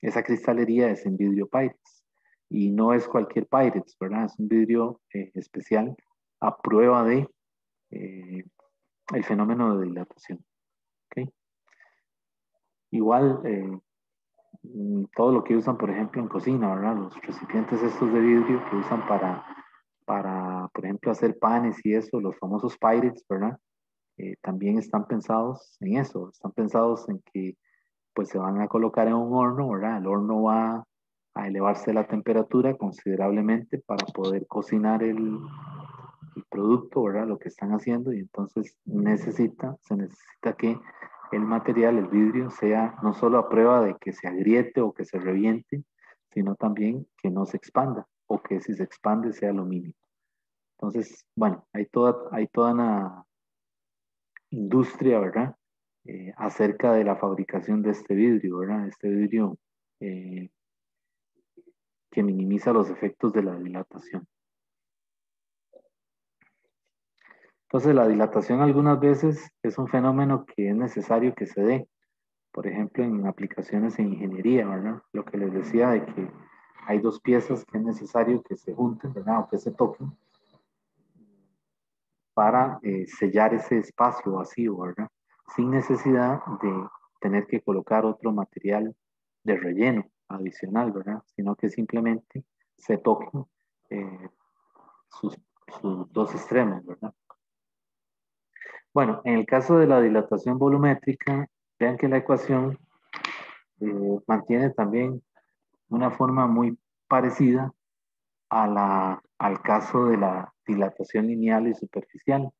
esa cristalería es en vidrio Pyrex. Y no es cualquier Pyrex, ¿verdad? Es un vidrio especial a prueba de eh, el fenómeno de dilatación. ¿Okay? Igual, todo lo que usan, por ejemplo, en cocina, ¿verdad? Los recipientes estos de vidrio que usan por ejemplo, hacer panes y eso, los famosos Pyrex, ¿verdad? También están pensados en eso, están pensados en que pues se van a colocar en un horno, ¿verdad? El horno va a elevarse la temperatura considerablemente para poder cocinar el producto, ¿verdad? Lo que están haciendo y entonces se necesita que el material, el vidrio, sea no solo a prueba de que se agriete o que se reviente, sino también que no se expanda o que si se expande sea lo mínimo. Entonces, bueno, hay toda una industria, ¿verdad? Acerca de la fabricación de este vidrio, ¿verdad? Este vidrio eh, que minimiza los efectos de la dilatación. Entonces, la dilatación algunas veces es un fenómeno que es necesario que se dé, por ejemplo, en aplicaciones en ingeniería, ¿verdad? Lo que les decía de que hay dos piezas que es necesario que se junten, ¿verdad? O que se toquen para sellar ese espacio vacío, ¿verdad? Sin necesidad de tener que colocar otro material de relleno adicional, ¿verdad? Sino que simplemente se toquen eh, sus, sus dos extremos, ¿verdad? Bueno, en el caso de la dilatación volumétrica, vean que la ecuación mantiene también una forma muy parecida al caso de la dilatación lineal y superficial.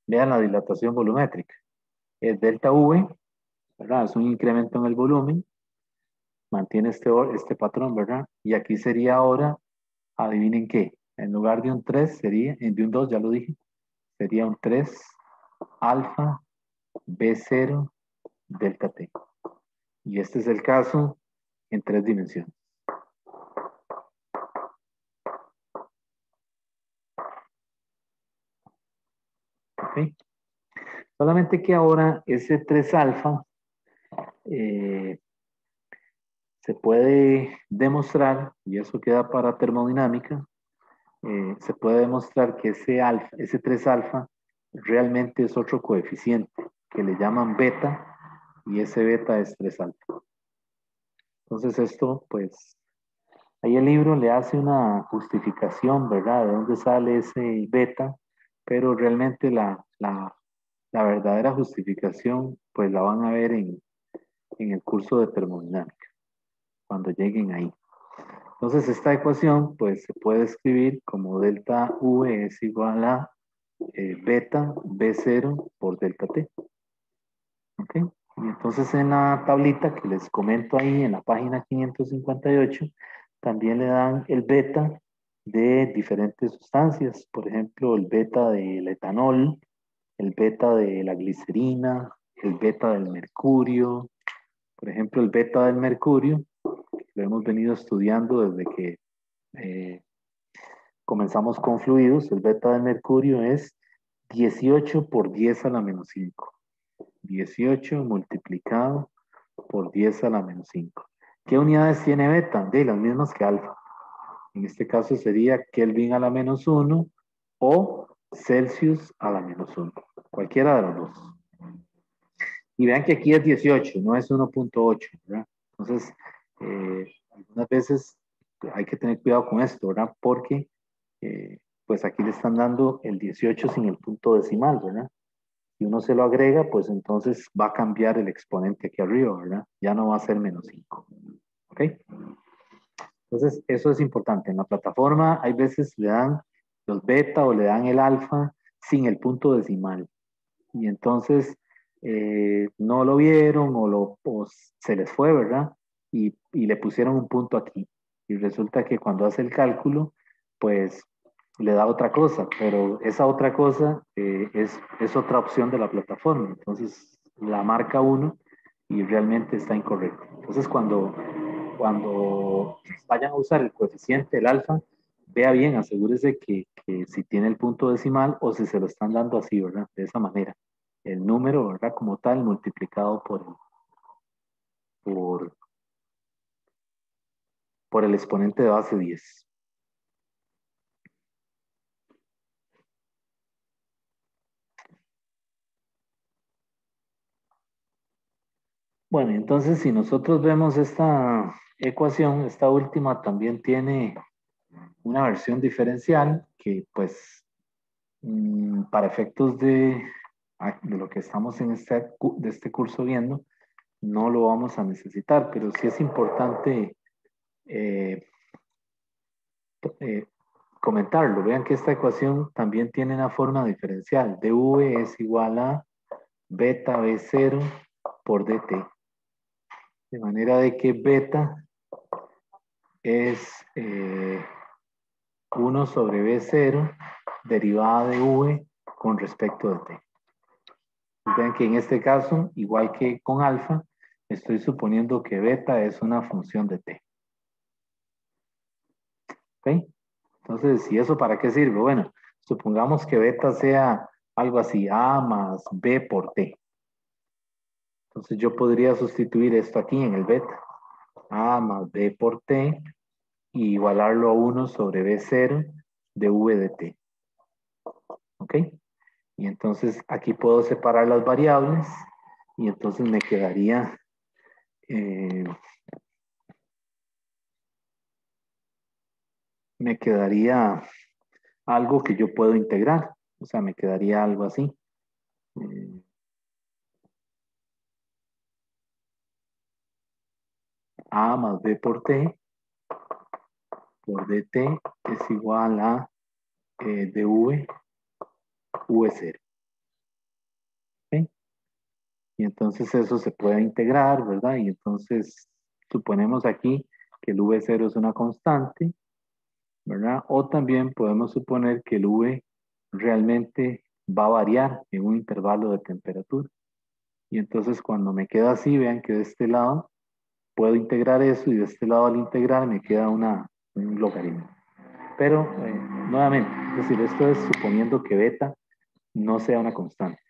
Vean la dilatación volumétrica. Es delta V, ¿verdad? Es un incremento en el volumen, mantiene este patrón, ¿verdad? Y aquí sería ahora, adivinen qué, en lugar de un 3 sería, de un 2 ya lo dije, sería un 3 alfa B0 delta T. Y este es el caso en tres dimensiones. ¿Okay? Solamente que ahora ese 3 alfa se puede demostrar, y eso queda para termodinámica, se puede demostrar que ese 3 alfa realmente es otro coeficiente que le llaman beta y ese beta es 3 alfa. Entonces esto pues Ahí el libro le hace una justificación, ¿verdad? De dónde sale ese beta, pero realmente la verdadera justificación, pues la van a ver en el curso de termodinámica, cuando lleguen ahí. Entonces, esta ecuación, pues se puede escribir como delta V es igual a beta B0 por delta T. ¿Ok? Y entonces en la tablita que les comento ahí en la página 558, también le dan el beta de diferentes sustancias, por ejemplo, el beta del etanol, el beta de la glicerina, el beta del mercurio. Por ejemplo, el beta del mercurio, lo hemos venido estudiando desde que eh, comenzamos con fluidos. El beta del mercurio es 18 por 10 a la menos 5. 18 multiplicado por 10 a la menos 5. ¿Qué unidades tiene beta? De las mismas que alfa. En este caso sería Kelvin a la menos 1 o Celsius a la menos 1. Cualquiera de los dos. Y vean que aquí es 18, no es 1.8, ¿verdad? Entonces, algunas veces hay que tener cuidado con esto, ¿verdad? Porque, pues aquí le están dando el 18 sin el punto decimal, ¿verdad? Si uno se lo agrega, pues entonces va a cambiar el exponente aquí arriba, ¿verdad? Ya no va a ser menos 5. ¿Ok? Entonces, eso es importante. En la plataforma hay veces le dan los beta o le dan el alfa sin el punto decimal. Y entonces no lo vieron o se les fue, ¿verdad? Y le pusieron un punto aquí. Y resulta que cuando hace el cálculo, pues le da otra cosa, pero esa otra cosa es otra opción de la plataforma. Entonces la marca uno y realmente está incorrecto. Entonces cuando vayan a usar el coeficiente, el alfa, vea bien, asegúrese que si tiene el punto decimal o si se lo están dando así, ¿verdad? De esa manera. El número, ¿verdad? Como tal, multiplicado por, por el exponente de base 10. Bueno, entonces si nosotros vemos esta ecuación, esta última también tiene una versión diferencial que pues para efectos de lo que estamos de este curso viendo, no lo vamos a necesitar, pero sí es importante eh, eh, comentarlo. Vean que esta ecuación también tiene una forma diferencial. dv es igual a beta B0 por dt. De manera de que beta es 1 sobre B0 derivada de V con respecto de t. Vean que en este caso, igual que con alfa, estoy suponiendo que beta es una función de t. ¿Ok? Entonces, ¿y eso para qué sirve? Bueno, supongamos que beta sea algo así, A más B por t. Entonces yo podría sustituir esto aquí en el beta. A más B por t y igualarlo a 1 sobre B0 de V de t. ¿Ok? Y entonces aquí puedo separar las variables y entonces me quedaría algo que yo puedo integrar. O sea, me quedaría algo así. A más B por t por dt es igual a dv v0. ¿Okay? Y entonces eso se puede integrar, ¿verdad? Y entonces suponemos aquí que el v0 es una constante, ¿verdad? O también podemos suponer que el v realmente va a variar en un intervalo de temperatura. Y entonces cuando me queda así, vean que de este lado puedo integrar eso y de este lado al integrar me queda un logaritmo. Pero nuevamente, es decir, esto es suponiendo que beta no sea una constante,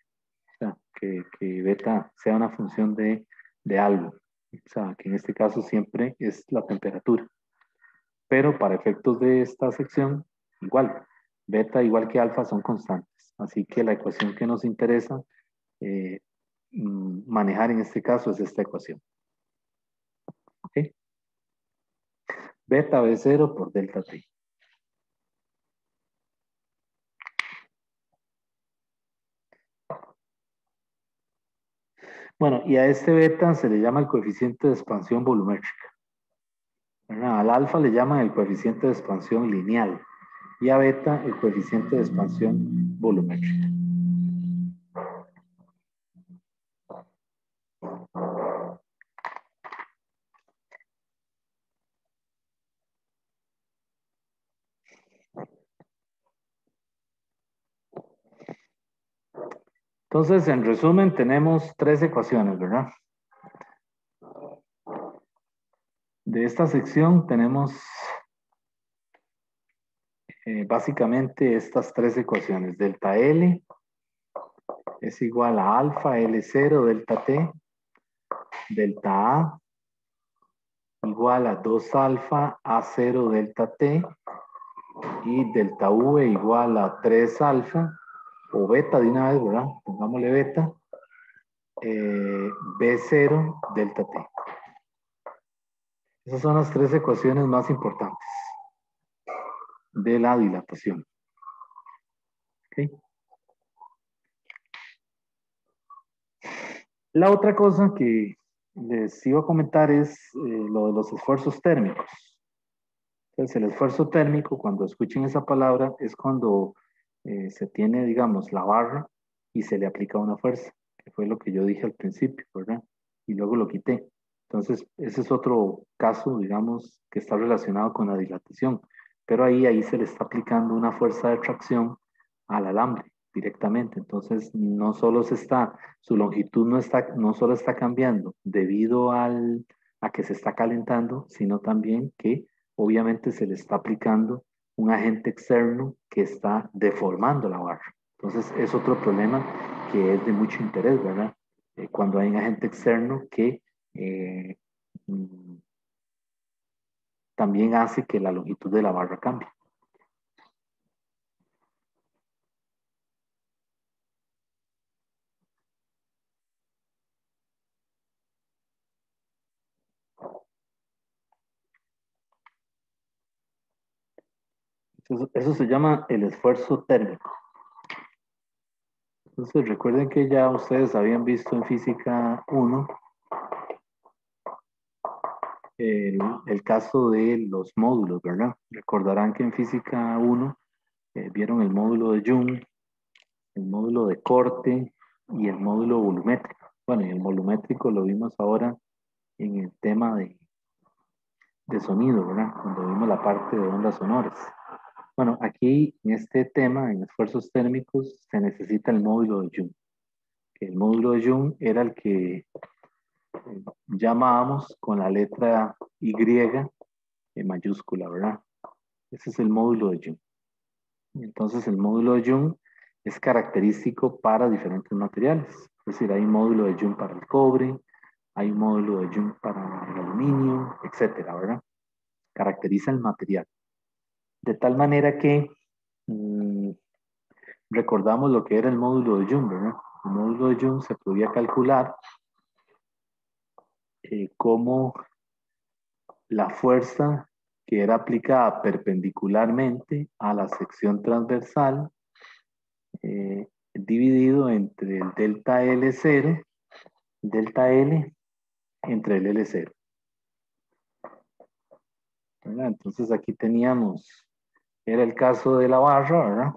o sea, que beta sea una función de algo, o sea, que en este caso siempre es la temperatura. Pero para efectos de esta sección, igual, beta igual que alfa son constantes, así que la ecuación que nos interesa eh, manejar en este caso es esta ecuación. ¿Ok? beta B0 por delta T. Bueno, y a este beta se le llama el coeficiente de expansión volumétrica, ¿verdad? Al alfa le llaman el coeficiente de expansión lineal y a beta el coeficiente de expansión volumétrica. Entonces, en resumen, tenemos tres ecuaciones, ¿verdad? De esta sección tenemos básicamente estas tres ecuaciones. Delta L es igual a alfa L0 delta T, delta A igual a 2 alfa A0 delta T y delta V igual a 3 alfa o beta de una vez, ¿verdad? Pongámosle beta, B0 delta T. Esas son las tres ecuaciones más importantes de la dilatación. ¿Okay? La otra cosa que les iba a comentar es lo de los esfuerzos térmicos. Entonces, el esfuerzo térmico, cuando escuchen esa palabra, es cuando se tiene, digamos, la barra y se le aplica una fuerza, que fue lo que yo dije al principio, ¿verdad? Y luego lo quité. Entonces, ese es otro caso, digamos, que está relacionado con la dilatación. Pero ahí se le está aplicando una fuerza de tracción al alambre directamente. Entonces, no solo su longitud no solo está cambiando debido a que se está calentando, sino también que obviamente se le está aplicando un agente externo que está deformando la barra. Entonces, es otro problema que es de mucho interés, ¿verdad? Cuando hay un agente externo que también hace que la longitud de la barra cambie. Eso se llama el esfuerzo térmico. Entonces recuerden que ya ustedes habían visto en física 1 el caso de los módulos, ¿verdad? Recordarán que en física 1 vieron el módulo de Young, el módulo de corte y el módulo volumétrico. Bueno, y el volumétrico lo vimos ahora en el tema de sonido, ¿verdad? Cuando vimos la parte de ondas sonoras. Bueno, aquí en este tema, en esfuerzos térmicos, se necesita el módulo de Young. El módulo de Young era el que llamábamos con la letra Y en mayúscula, ¿verdad? Ese es el módulo de Young. Entonces, el módulo de Young es característico para diferentes materiales. Es decir, hay un módulo de Young para el cobre, hay un módulo de Young para el aluminio, etcétera, ¿verdad? Caracteriza el material. De tal manera que recordamos lo que era el módulo de Young, ¿verdad? El módulo de Young se podía calcular como la fuerza que era aplicada perpendicularmente a la sección transversal dividido entre el delta L0, delta L entre el L0. ¿Verdad? Entonces aquí teníamos, era el caso de la barra, ¿verdad?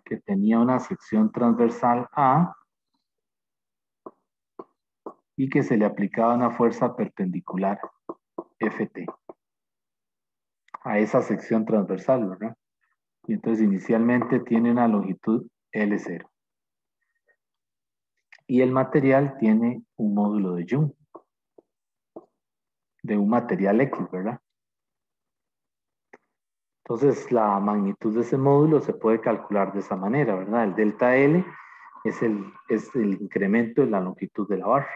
Que tenía una sección transversal A y que se le aplicaba una fuerza perpendicular Ft a esa sección transversal, ¿verdad? Y entonces inicialmente tiene una longitud L0. Y el material tiene un módulo de Young, de un material X, ¿verdad? Entonces la magnitud de ese módulo se puede calcular de esa manera, ¿verdad? El delta L es el incremento de la longitud de la barra.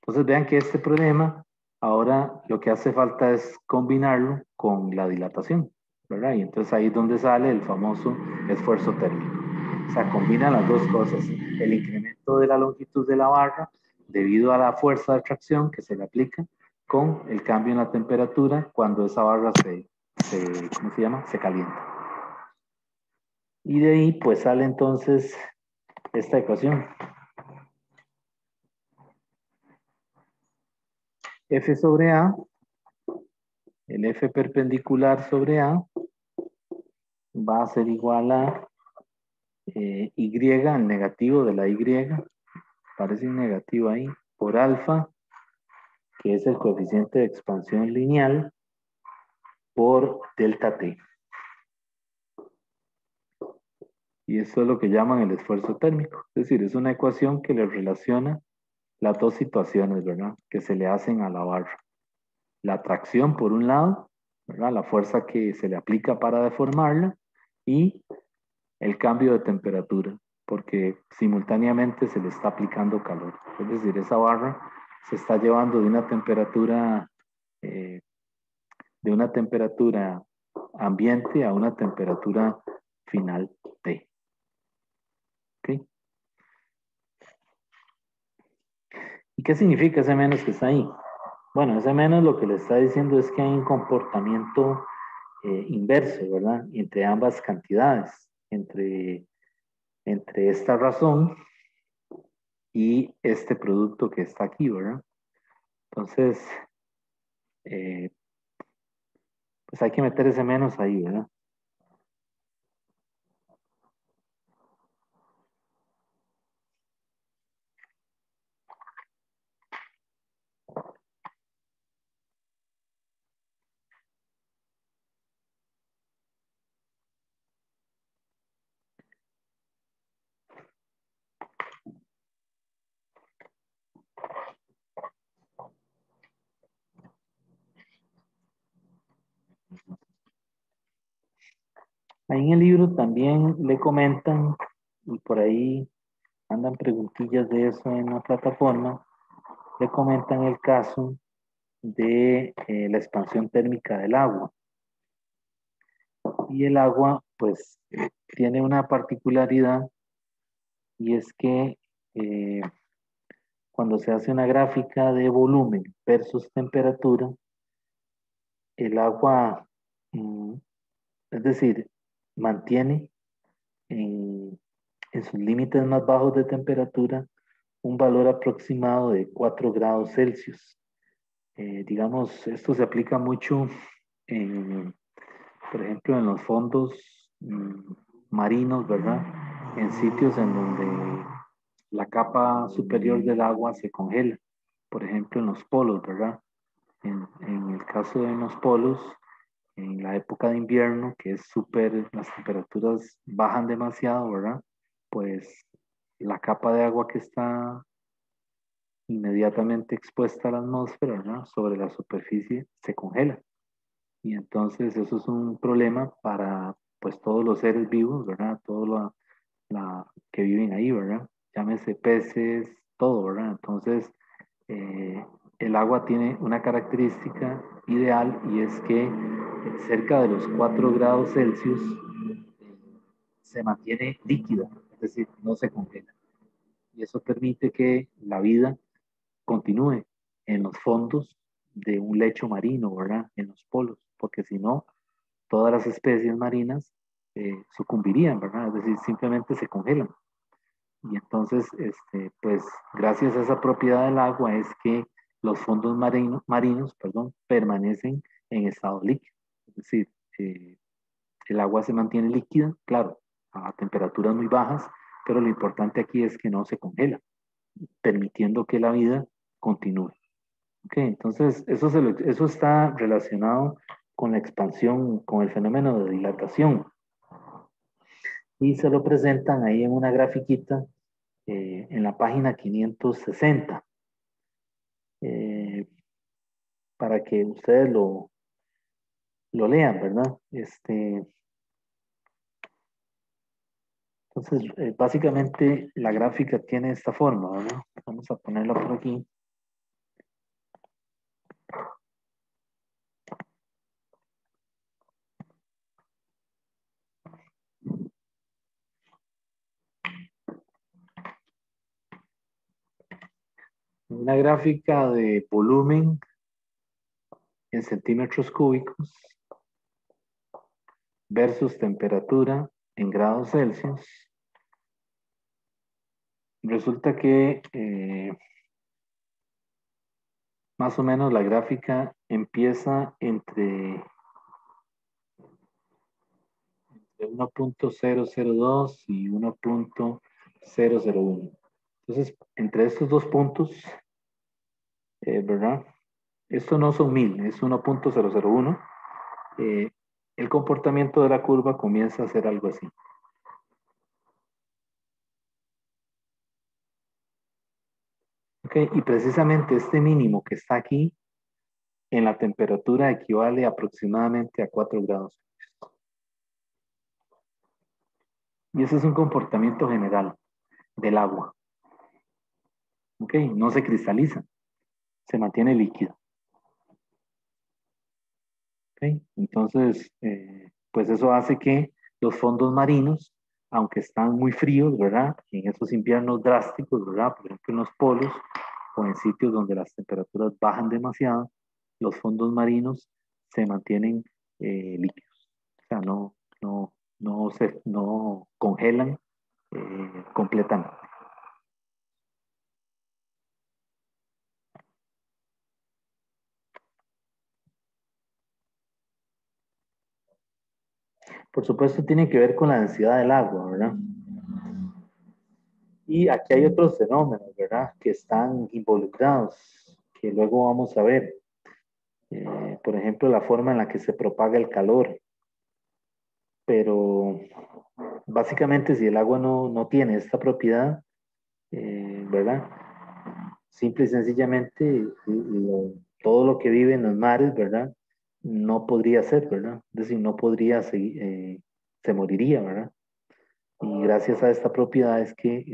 Entonces vean que este problema ahora lo que hace falta es combinarlo con la dilatación, ¿verdad? Y entonces ahí es donde sale el famoso esfuerzo térmico. O sea, combina las dos cosas, el incremento de la longitud de la barra debido a la fuerza de tracción que se le aplica, con el cambio en la temperatura cuando esa barra ¿cómo se llama? Se calienta. Y de ahí pues sale entonces esta ecuación. F sobre A, el F perpendicular sobre A, va a ser igual a Y, el negativo de la Y, parece un negativo ahí, por alfa, que es el coeficiente de expansión lineal, por delta T. Y esto es lo que llaman el esfuerzo térmico. Es decir, es una ecuación que le relaciona las dos situaciones, ¿verdad? Que se le hacen a la barra. La tracción por un lado, ¿verdad? La fuerza que se le aplica para deformarla y el cambio de temperatura, porque simultáneamente se le está aplicando calor. Es decir, esa barra se está llevando eh, de una temperatura ambiente a una temperatura final T. ¿Ok? ¿Y qué significa ese menos que está ahí? Bueno, ese menos lo que le está diciendo es que hay un comportamiento inverso, ¿verdad? Entre ambas cantidades, entre esta razón y este producto que está aquí, ¿verdad? Entonces, eh, pues hay que meter ese menos ahí, ¿verdad? Ahí en el libro también le comentan, y por ahí andan preguntillas de eso en la plataforma, le comentan el caso de la expansión térmica del agua. Y el agua, pues, tiene una particularidad y es que eh, cuando se hace una gráfica de volumen versus temperatura, el agua, mm, es decir, mantiene en sus límites más bajos de temperatura un valor aproximado de 4 grados Celsius. Digamos, esto se aplica mucho, en, por ejemplo, en los fondos marinos, ¿verdad? En sitios en donde la capa superior del agua se congela, por ejemplo, en los polos, ¿verdad? En el caso de los polos, en la época de invierno, que es súper, las temperaturas bajan demasiado, ¿verdad? Pues la capa de agua que está inmediatamente expuesta a la atmósfera, ¿verdad? Sobre la superficie se congela. Y entonces eso es un problema para pues todos los seres vivos, ¿verdad? Todos que viven ahí, ¿verdad? Llámese peces, todo, ¿verdad? Entonces el agua tiene una característica ideal y es que cerca de los 4 grados Celsius se mantiene líquida, es decir, no se congela. Y eso permite que la vida continúe en los fondos de un lecho marino, ¿verdad? En los polos, porque si no, todas las especies marinas sucumbirían, ¿verdad? Es decir, simplemente se congelan. Y entonces, pues, gracias a esa propiedad del agua es que los fondos marinos, perdón, permanecen en estado líquido. Es decir, el agua se mantiene líquida, claro, a temperaturas muy bajas, pero lo importante aquí es que no se congela, permitiendo que la vida continúe. Ok, entonces eso está relacionado con la expansión, con el fenómeno de dilatación. Y se lo presentan ahí en una grafiquita en la página 560, eh, para que ustedes lo lean, ¿verdad? Entonces, básicamente la gráfica tiene esta forma, ¿verdad? Vamos a ponerla por aquí. Una gráfica de volumen en centímetros cúbicos versus temperatura en grados Celsius, resulta que más o menos la gráfica empieza entre 1.002 y 1.001. Entonces, entre estos dos puntos, ¿verdad? Esto no son 1000, es 1.001. El comportamiento de la curva comienza a ser algo así. Okay, y precisamente este mínimo que está aquí en la temperatura equivale aproximadamente a 4 grados. Y ese es un comportamiento general del agua. Okay, no se cristaliza, se mantiene líquido. Okay, entonces, pues eso hace que los fondos marinos, aunque están muy fríos, ¿verdad? En esos inviernos drásticos, ¿verdad? Por ejemplo, en los polos o en sitios donde las temperaturas bajan demasiado, los fondos marinos se mantienen líquidos. O sea, no congelan completamente. Por supuesto, tiene que ver con la densidad del agua, ¿verdad? Y aquí hay otros fenómenos, ¿verdad? Que están involucrados, que luego vamos a ver. Por ejemplo, la forma en la que se propaga el calor. Pero básicamente si el agua no tiene esta propiedad, ¿verdad? Simple y sencillamente todo lo que vive en los mares, ¿verdad? No podría ser, ¿verdad? Es decir, no podría seguir, se moriría, ¿verdad? Y gracias a esta propiedad es que,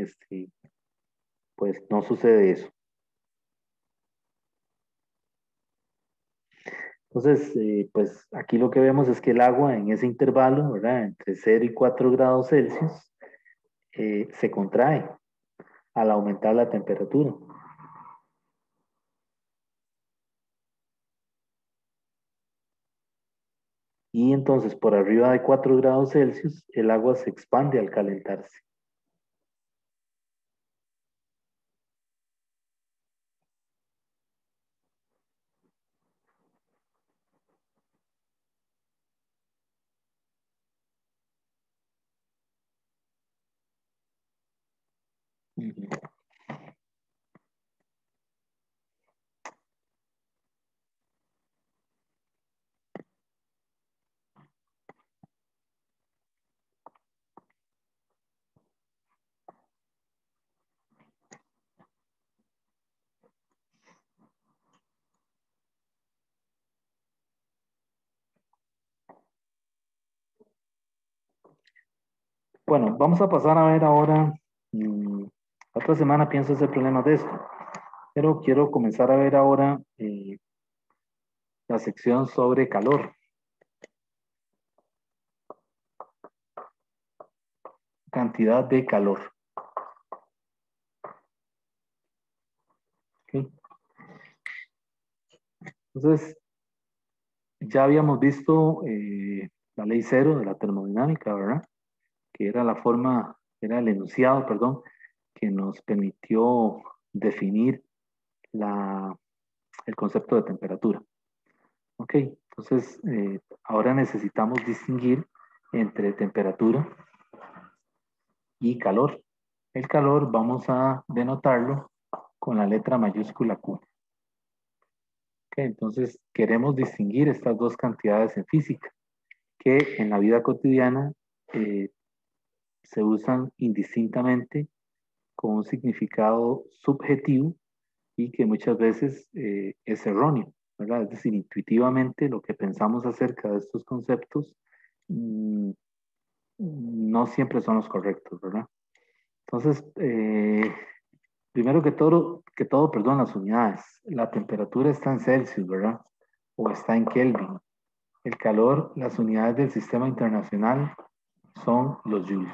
pues, no sucede eso. Entonces, pues aquí lo que vemos es que el agua en ese intervalo, ¿verdad? Entre 0 y 4 grados Celsius, se contrae al aumentar la temperatura. Y entonces, por arriba de 4 grados Celsius, el agua se expande al calentarse. Bueno, vamos a pasar a ver ahora, otra semana pienso hacer problemas de esto, pero quiero comenzar a ver ahora la sección sobre calor, cantidad de calor. ¿Okay? Entonces, ya habíamos visto la ley cero de la termodinámica, ¿verdad? Que era la forma, era el enunciado, perdón, que nos permitió definir el concepto de temperatura. Ok, entonces ahora necesitamos distinguir entre temperatura y calor. El calor vamos a denotarlo con la letra mayúscula Q. Ok, entonces queremos distinguir estas dos cantidades en física que en la vida cotidiana se usan indistintamente con un significado subjetivo y que muchas veces es erróneo, ¿verdad? Es decir, intuitivamente lo que pensamos acerca de estos conceptos mmm, no siempre son los correctos, ¿verdad? Entonces, primero que todo, perdón, las unidades. La temperatura está en Celsius, ¿verdad? O está en Kelvin. El calor, las unidades del sistema internacional son los joules.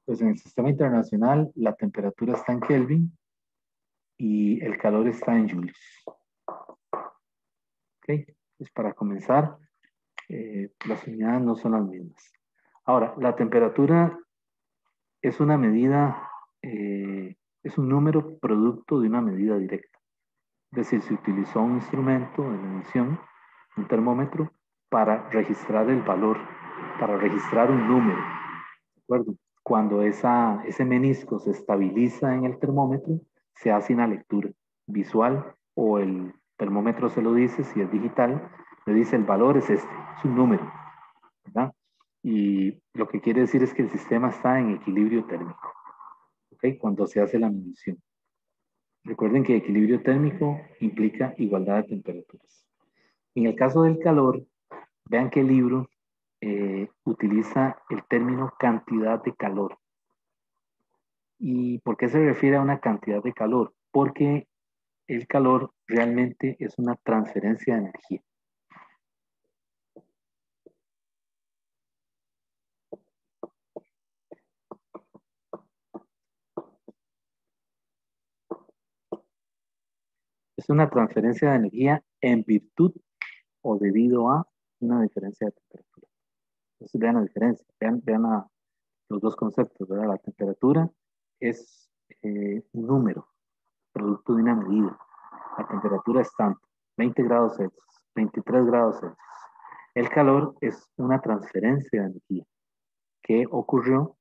Pues en el sistema internacional la temperatura está en Kelvin y el calor está en joules. ¿Ok? Pues para comenzar, las unidades no son las mismas. Ahora, la temperatura es una medida, es un número producto de una medida directa. Es decir, se utilizó un instrumento de medición, un termómetro, para registrar el valor, para registrar un número. ¿De acuerdo? Cuando ese menisco se estabiliza en el termómetro, se hace una lectura visual o el termómetro se lo dice, si es digital, le dice el valor es este, es un número, ¿verdad? Y lo que quiere decir es que el sistema está en equilibrio térmico, ¿ok? Cuando se hace la medición. Recuerden que equilibrio térmico implica igualdad de temperaturas. En el caso del calor, vean que el libro utiliza el término cantidad de calor. ¿Y por qué se refiere a una cantidad de calor? Porque el calor realmente es una transferencia de energía. Es una transferencia de energía en virtud o debido a una diferencia de temperatura. Entonces vean la diferencia, vean los dos conceptos, ¿verdad? La temperatura es un número, producto de una medida. La temperatura es tanto, 20 grados Celsius, 23 grados Celsius. El calor es una transferencia de energía que ocurrió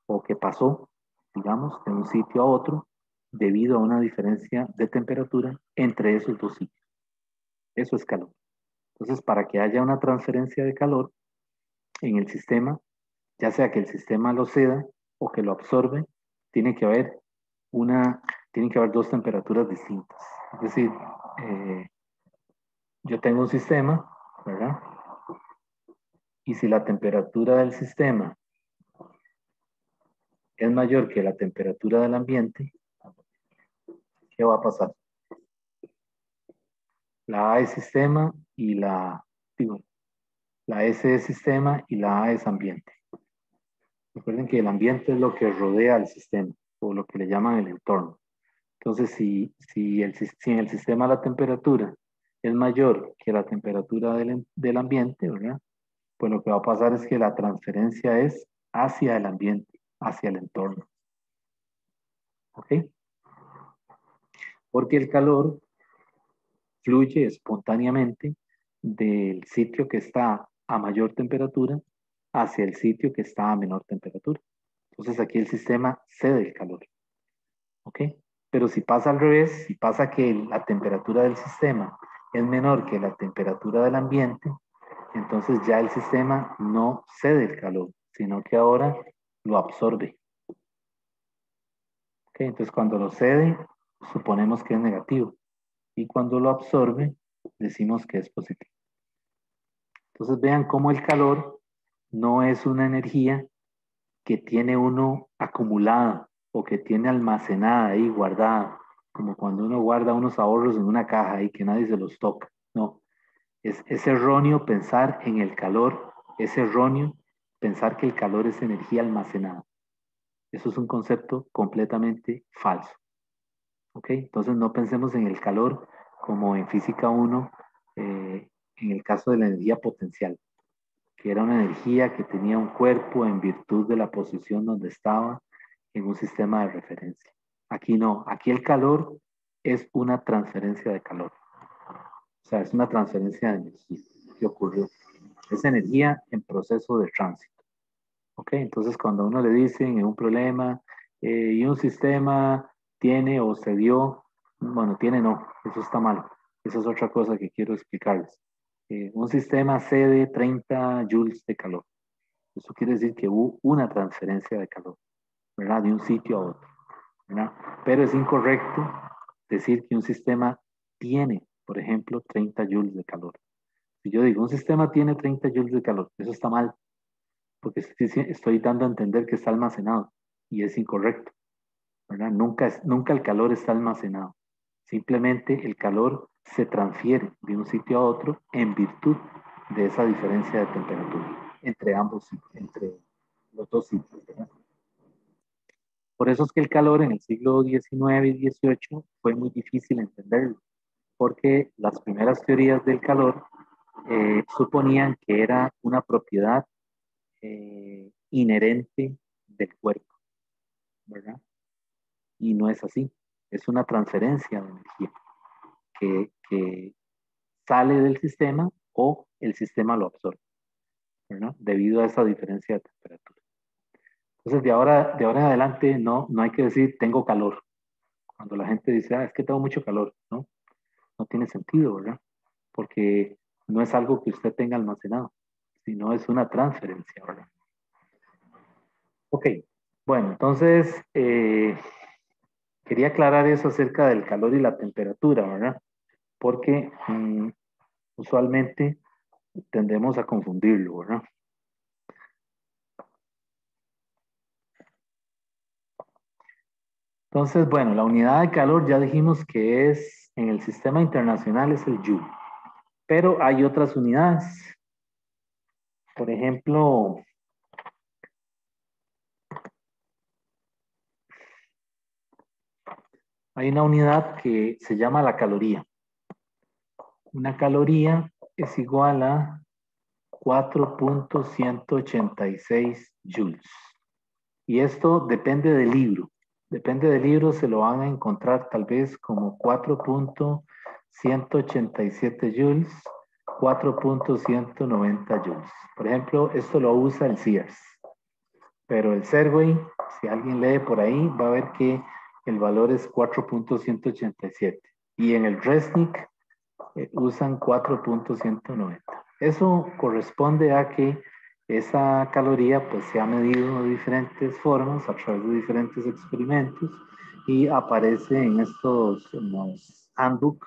o que pasó, digamos, de un sitio a otro debido a una diferencia de temperatura entre esos dos sitios. Eso es calor. Entonces, para que haya una transferencia de calor en el sistema, ya sea que el sistema lo ceda o que lo absorbe, tiene que haber tienen que haber dos temperaturas distintas. Es decir, eh, yo tengo un sistema, ¿verdad? Y si la temperatura del sistema es mayor que la temperatura del ambiente, ¿qué va a pasar? La A es sistema y la S es sistema y la A es ambiente. Recuerden que el ambiente es lo que rodea al sistema o lo que le llaman el entorno. Entonces, si en el sistema la temperatura es mayor que la temperatura del ambiente, ¿verdad? Pues lo que va a pasar es que la transferencia es hacia el ambiente, hacia el entorno. ¿Ok? Porque el calor fluye espontáneamente del sitio que está a mayor temperatura hacia el sitio que está a menor temperatura. Entonces aquí el sistema cede el calor. ¿Ok? Pero si pasa al revés, si pasa que la temperatura del sistema es menor que la temperatura del ambiente, entonces ya el sistema no cede el calor, sino que ahora lo absorbe. ¿Ok? Entonces cuando lo cede, suponemos que es negativo. Y cuando lo absorbe, decimos que es positivo. Entonces vean cómo el calor no es una energía que tiene uno acumulada o que tiene almacenada ahí, guardada, como cuando uno guarda unos ahorros en una caja y que nadie se los toca. No, es erróneo pensar en el calor, es erróneo pensar que el calor es energía almacenada. Eso es un concepto completamente falso. ¿Ok? Entonces no pensemos en el calor como en física 1, en el caso de la energía potencial, que era una energía que tenía un cuerpo en virtud de la posición donde estaba en un sistema de referencia. Aquí no, aquí el calor es una transferencia de calor. O sea, es una transferencia de energía que ocurrió. Es energía en proceso de tránsito. ¿Ok? Entonces, cuando a uno le dicen en un problema y un sistema tiene o se dio, bueno, tiene no, eso está mal. Esa es otra cosa que quiero explicarles. Un sistema cede 30 joules de calor. Eso quiere decir que hubo una transferencia de calor, ¿verdad? De un sitio a otro, ¿verdad? Pero es incorrecto decir que un sistema tiene, por ejemplo, 30 joules de calor. Si yo digo, un sistema tiene 30 joules de calor, eso está mal, porque estoy dando a entender que está almacenado y es incorrecto, ¿verdad? Nunca el calor está almacenado. Simplemente el calor se transfiere de un sitio a otro en virtud de esa diferencia de temperatura entre ambos, entre los dos sitios, ¿verdad? Por eso es que el calor en el siglo XIX y XVIII fue muy difícil entenderlo, porque las primeras teorías del calor suponían que era una propiedad inherente del cuerpo, ¿verdad? Y no es así, es una transferencia de energía que sale del sistema o el sistema lo absorbe, ¿verdad? Debido a esa diferencia de temperatura. Entonces, de ahora en adelante no hay que decir tengo calor. Cuando la gente dice, es que tengo mucho calor, ¿no? No tiene sentido, ¿verdad? Porque no es algo que usted tenga almacenado, sino es una transferencia, ¿verdad? Ok, bueno, entonces quería aclarar eso acerca del calor y la temperatura, ¿verdad? Porque usualmente tendemos a confundirlo, ¿verdad? Entonces, bueno, la unidad de calor ya dijimos que es, en el sistema internacional es el Joule, pero hay otras unidades. Por ejemplo, hay una unidad que se llama la caloría. Una caloría es igual a 4.186 joules. Y esto depende del libro. Depende del libro, se lo van a encontrar tal vez como 4.187 joules, 4.190 joules. Por ejemplo, esto lo usa el Sears. Pero el Serway, si alguien lee por ahí, va a ver que el valor es 4.187. Y en el Resnick usan 4.190. Eso corresponde a que esa caloría pues se ha medido de diferentes formas a través de diferentes experimentos y aparece en estos los handbook,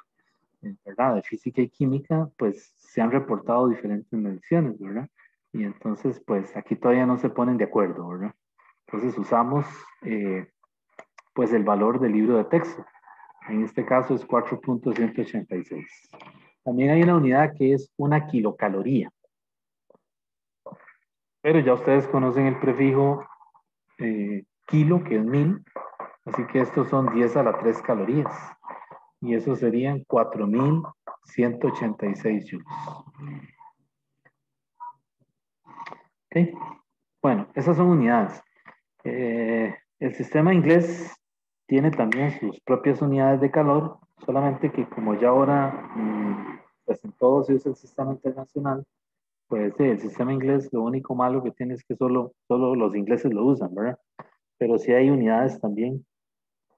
¿verdad? De física y química, pues se han reportado diferentes mediciones, ¿verdad? Y entonces pues aquí todavía no se ponen de acuerdo, ¿verdad? Entonces usamos pues el valor del libro de texto. En este caso es 4.186. También hay una unidad que es una kilocaloría. Pero ya ustedes conocen el prefijo kilo, que es 1000. Así que estos son 10 a la 3 calorías. Y eso serían 4.186 joules. ¿Ok? Bueno, esas son unidades. El sistema inglés tiene también sus propias unidades de calor, solamente que como ya ahora, pues en todos se usa el sistema internacional, pues el sistema inglés lo único malo que tiene es que solo los ingleses lo usan, ¿verdad? Pero sí hay unidades también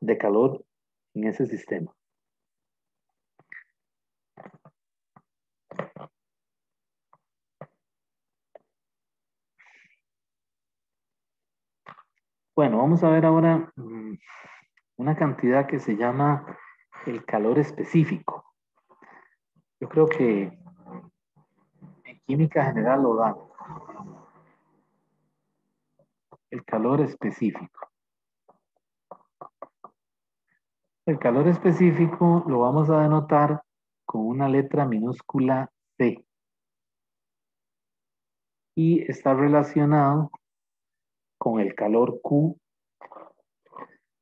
de calor en ese sistema. Bueno, vamos a ver ahora una cantidad que se llama el calor específico. Yo creo que en química general lo dan. El calor específico. El calor específico lo vamos a denotar con una letra minúscula C y está relacionado con el calor Q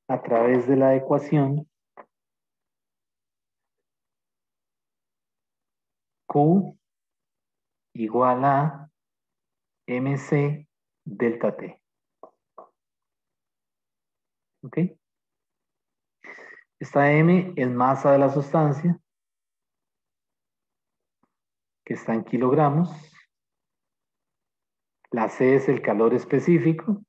a través de la ecuación Q igual a mc delta T. ¿Ok? Esta M es masa de la sustancia, que está en kilogramos. La C es el calor específico.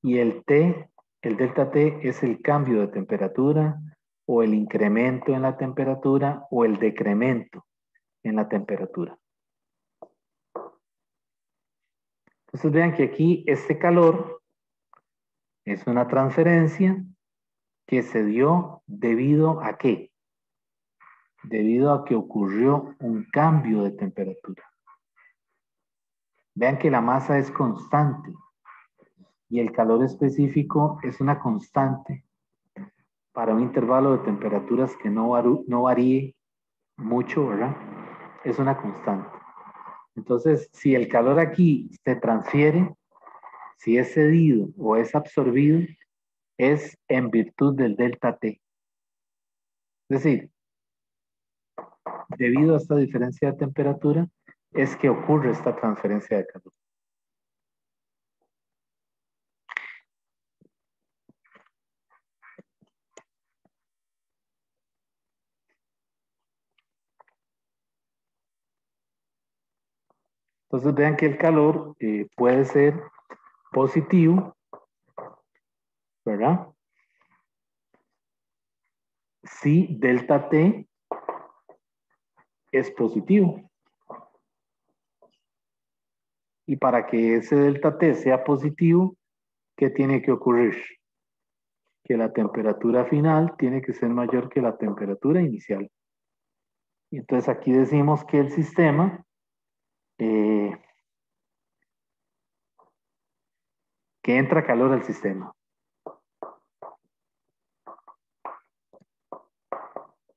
Y el T, el delta T, es el cambio de temperatura o el incremento en la temperatura o el decremento en la temperatura. Entonces vean que aquí este calor es una transferencia que se dio debido a ¿qué? Debido a que ocurrió un cambio de temperatura. Vean que la masa es constante y el calor específico es una constante para un intervalo de temperaturas que no varíe mucho, ¿verdad? Es una constante. Entonces, si el calor aquí se transfiere, si es cedido o es absorbido, es en virtud del delta T. Es decir, debido a esta diferencia de temperatura, es que ocurre esta transferencia de calor. Entonces vean que el calor puede ser positivo, ¿verdad? Si delta T es positivo. Y para que ese delta T sea positivo, ¿qué tiene que ocurrir? Que la temperatura final tiene que ser mayor que la temperatura inicial. Y entonces aquí decimos que el sistema que entra calor al sistema.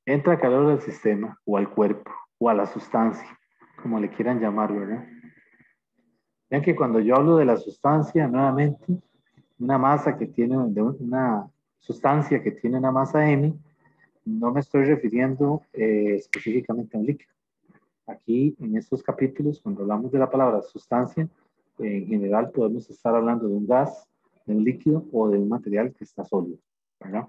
Entra calor al sistema o al cuerpo o a la sustancia, como le quieran llamar, ¿verdad? Vean que cuando yo hablo de la sustancia, nuevamente, una masa que tiene, una sustancia que tiene una masa M, no me estoy refiriendo específicamente a un líquido. Aquí, en estos capítulos, cuando hablamos de la palabra sustancia, en general podemos estar hablando de un gas, de un líquido o de un material que está sólido, ¿verdad?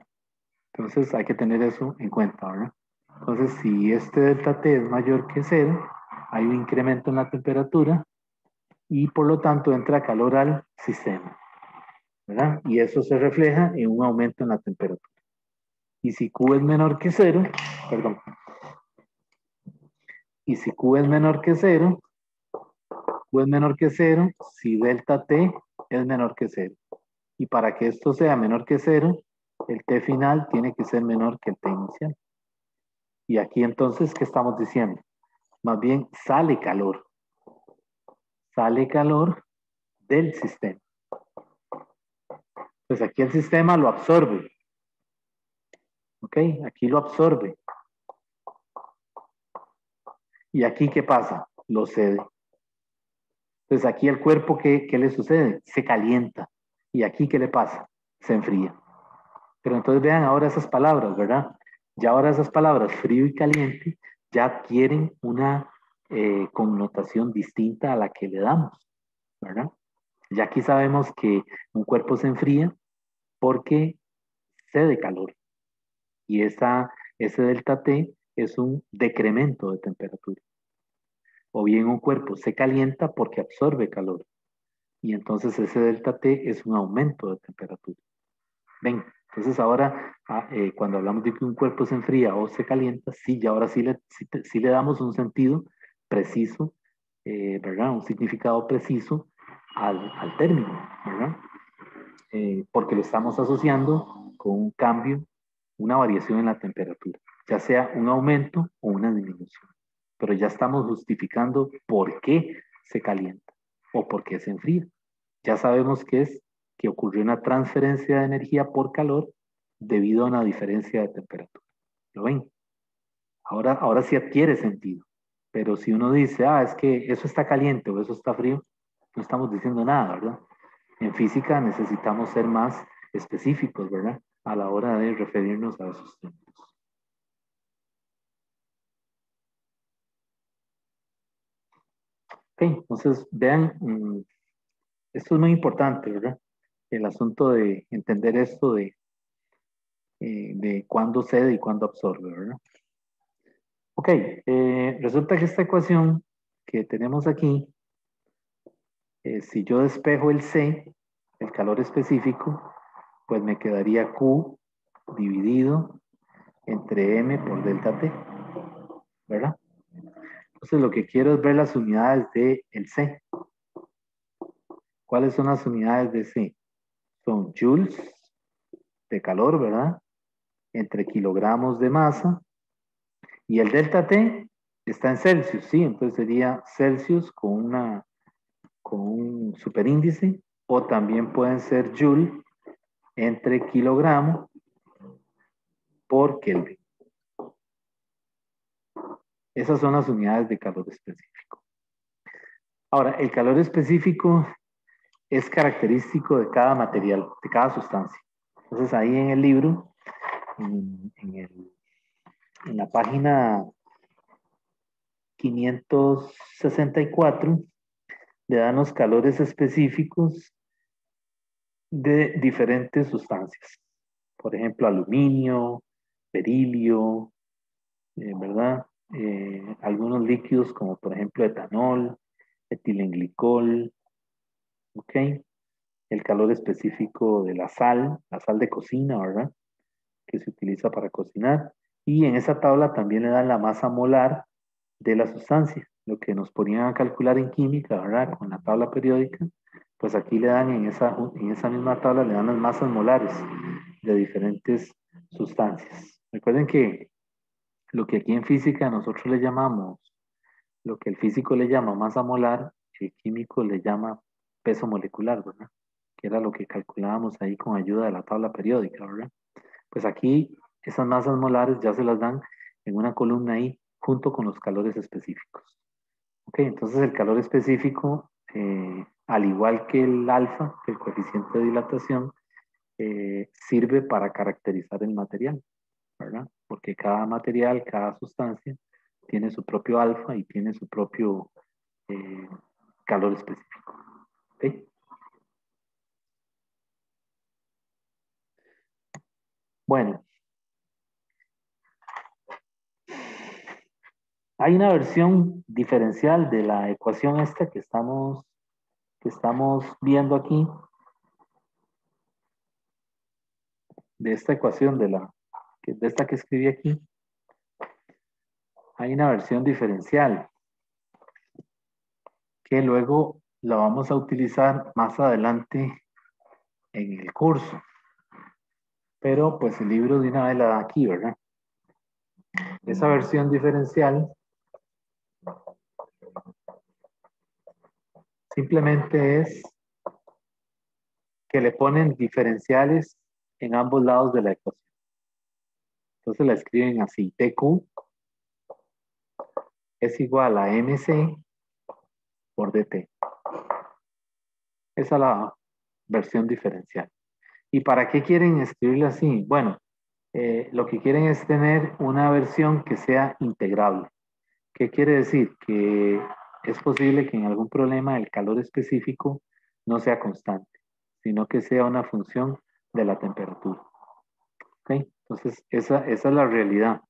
Entonces hay que tener eso en cuenta, ¿verdad? Entonces, si este delta T es mayor que 0, hay un incremento en la temperatura y por lo tanto entra calor al sistema, ¿verdad? Y eso se refleja en un aumento en la temperatura. Y si Q es menor que 0, perdón, y si Q es menor que 0, Q es menor que 0 si delta T es menor que 0. Y para que esto sea menor que 0, el T final tiene que ser menor que el T inicial. Y aquí entonces, ¿qué estamos diciendo? Más bien sale calor. Sale calor del sistema. Pues aquí el sistema lo absorbe. ¿Ok? Aquí lo absorbe. ¿Y aquí qué pasa? Lo cede. Entonces aquí el cuerpo, ¿qué le sucede? Se calienta. ¿Y aquí qué le pasa? Se enfría. Pero entonces vean ahora esas palabras, ¿verdad? Ya ahora esas palabras, frío y caliente, ya adquieren una connotación distinta a la que le damos, ¿verdad? Ya aquí sabemos que un cuerpo se enfría porque cede calor. Y ese delta T es un decremento de temperatura. O bien un cuerpo se calienta porque absorbe calor. Y entonces ese delta T es un aumento de temperatura. Ven, entonces ahora cuando hablamos de que un cuerpo se enfría o se calienta, sí, ya ahora sí le damos un sentido preciso, ¿verdad? Un significado preciso al término, ¿verdad? Porque lo estamos asociando con un cambio, una variación en la temperatura, ya sea un aumento o una disminución. Pero ya estamos justificando por qué se calienta o por qué se enfría. Ya sabemos que es que ocurrió una transferencia de energía por calor debido a una diferencia de temperatura. ¿Lo ven? Ahora sí adquiere sentido. Pero si uno dice, es que eso está caliente o eso está frío, no estamos diciendo nada, ¿verdad? En física necesitamos ser más específicos, ¿verdad? A la hora de referirnos a esos términos. Ok, entonces vean, esto es muy importante, ¿verdad? El asunto de entender esto de cuándo cede y cuándo absorbe, ¿verdad? Ok, resulta que esta ecuación que tenemos aquí, si yo despejo el C, el calor específico, pues me quedaría Q dividido entre M por delta T, ¿verdad? Entonces lo que quiero es ver las unidades del C. ¿Cuáles son las unidades de C? Son joules de calor, ¿verdad? Entre kilogramos de masa. Y el delta T está en Celsius, ¿sí? Entonces sería Celsius con un superíndice. O también pueden ser Joule entre kilogramo por Kelvin. Esas son las unidades de calor específico. Ahora, el calor específico es característico de cada material, de cada sustancia. Entonces ahí en el libro, en el la página 564 le dan los calores específicos de diferentes sustancias. Por ejemplo, aluminio, berilio, ¿verdad? Algunos líquidos como por ejemplo etanol, etilenglicol, ¿ok? El calor específico de la sal de cocina, ¿verdad? Que se utiliza para cocinar. Y en esa tabla también le dan la masa molar de la sustancia, lo que nos ponían a calcular en química, ¿verdad? Con la tabla periódica, pues aquí le dan en esa misma tabla, le dan las masas molares de diferentes sustancias. Recuerden que lo que aquí en física nosotros le llamamos, lo que el físico le llama masa molar, el químico le llama peso molecular, ¿verdad? Que era lo que calculábamos ahí con ayuda de la tabla periódica, ¿verdad? Pues aquí esas masas molares ya se las dan en una columna ahí junto con los calores específicos. Ok, entonces el calor específico, al igual que el alfa, que el coeficiente de dilatación, sirve para caracterizar el material, ¿verdad? Porque cada material, cada sustancia, tiene su propio alfa y tiene su propio eh, calor específico. ¿Okay? Bueno, hay una versión diferencial de la ecuación esta que estamos viendo aquí, de esta ecuación de esta que escribí aquí. Hay una versión diferencial que luego la vamos a utilizar más adelante en el curso. Pero pues el libro de una vez la da aquí, ¿verdad? Esa versión diferencial simplemente es que le ponen diferenciales en ambos lados de la ecuación. Entonces la escriben así, TQ es igual a MC por DT. Esa es la versión diferencial. ¿Y para qué quieren escribirlo así? Bueno, lo que quieren es tener una versión que sea integrable. ¿Qué quiere decir? Que es posible que en algún problema el calor específico no sea constante, sino que sea una función de la temperatura. ¿Ok? Entonces, esa es la realidad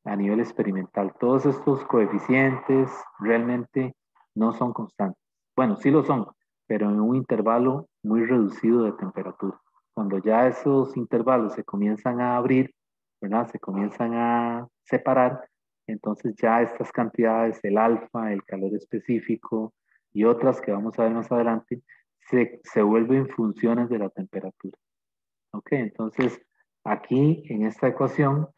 a nivel experimental. Todos estos coeficientes realmente no son constantes. Bueno, sí lo son, pero en un intervalo muy reducido de temperatura. Cuando ya esos intervalos se comienzan a abrir, ¿verdad? Se comienzan a separar, entonces ya estas cantidades, el alfa, el calor específico y otras que vamos a ver más adelante, se vuelven funciones de la temperatura. ¿Ok? Entonces, aquí en esta ecuación,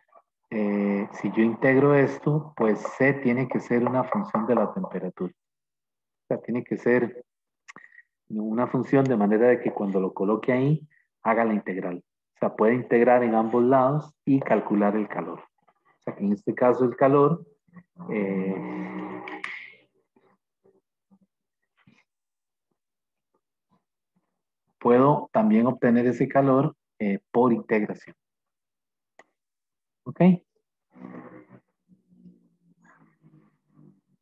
si yo integro esto, pues C tiene que ser una función de la temperatura. O sea, tiene que ser una función de manera de que cuando lo coloque ahí, haga la integral. O sea, puede integrar en ambos lados y calcular el calor. O sea, que en este caso el calor, puedo también obtener ese calor por integración. ¿Ok?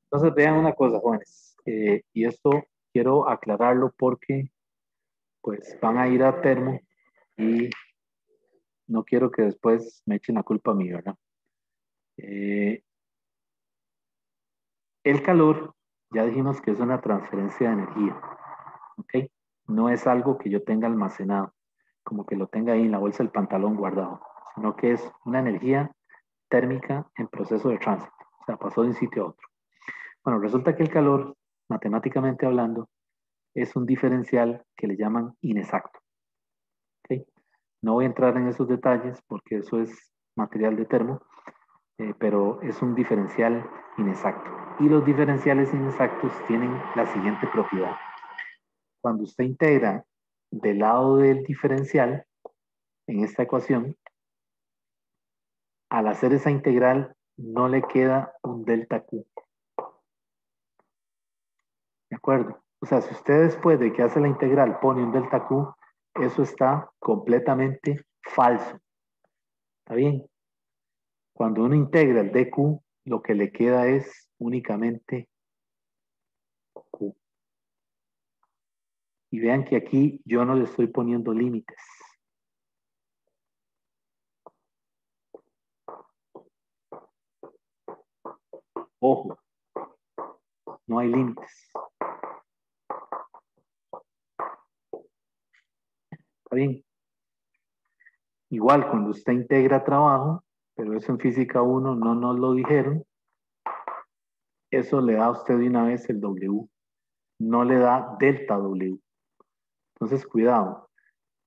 Entonces vean una cosa, jóvenes, y esto quiero aclararlo porque pues van a ir a termo y no quiero que después me echen la culpa a mí, ¿verdad? Eh, el calor, ya dijimos que es una transferencia de energía, ¿ok? No es algo que yo tenga almacenado, como que lo tenga ahí en la bolsa del pantalón guardado, sino que es una energía térmica en proceso de tránsito, o sea, pasó de un sitio a otro. Bueno, resulta que el calor, matemáticamente hablando, es un diferencial que le llaman inexacto, ¿ok? No voy a entrar en esos detalles porque eso es material de termo, pero es un diferencial inexacto. Y los diferenciales inexactos tienen la siguiente propiedad. Cuando usted integra del lado del diferencial en esta ecuación, al hacer esa integral no le queda un delta Q. ¿De acuerdo? O sea, si usted después de que hace la integral pone un delta Q, eso está completamente falso. ¿Está bien? Cuando uno integra el dq, lo que le queda es únicamente q. Y vean que aquí yo no le estoy poniendo límites. Ojo, no hay límites. ¿Está bien? Igual cuando usted integra trabajo, pero eso en física 1 no nos lo dijeron, eso le da a usted de una vez el W, no le da delta W. Entonces, cuidado,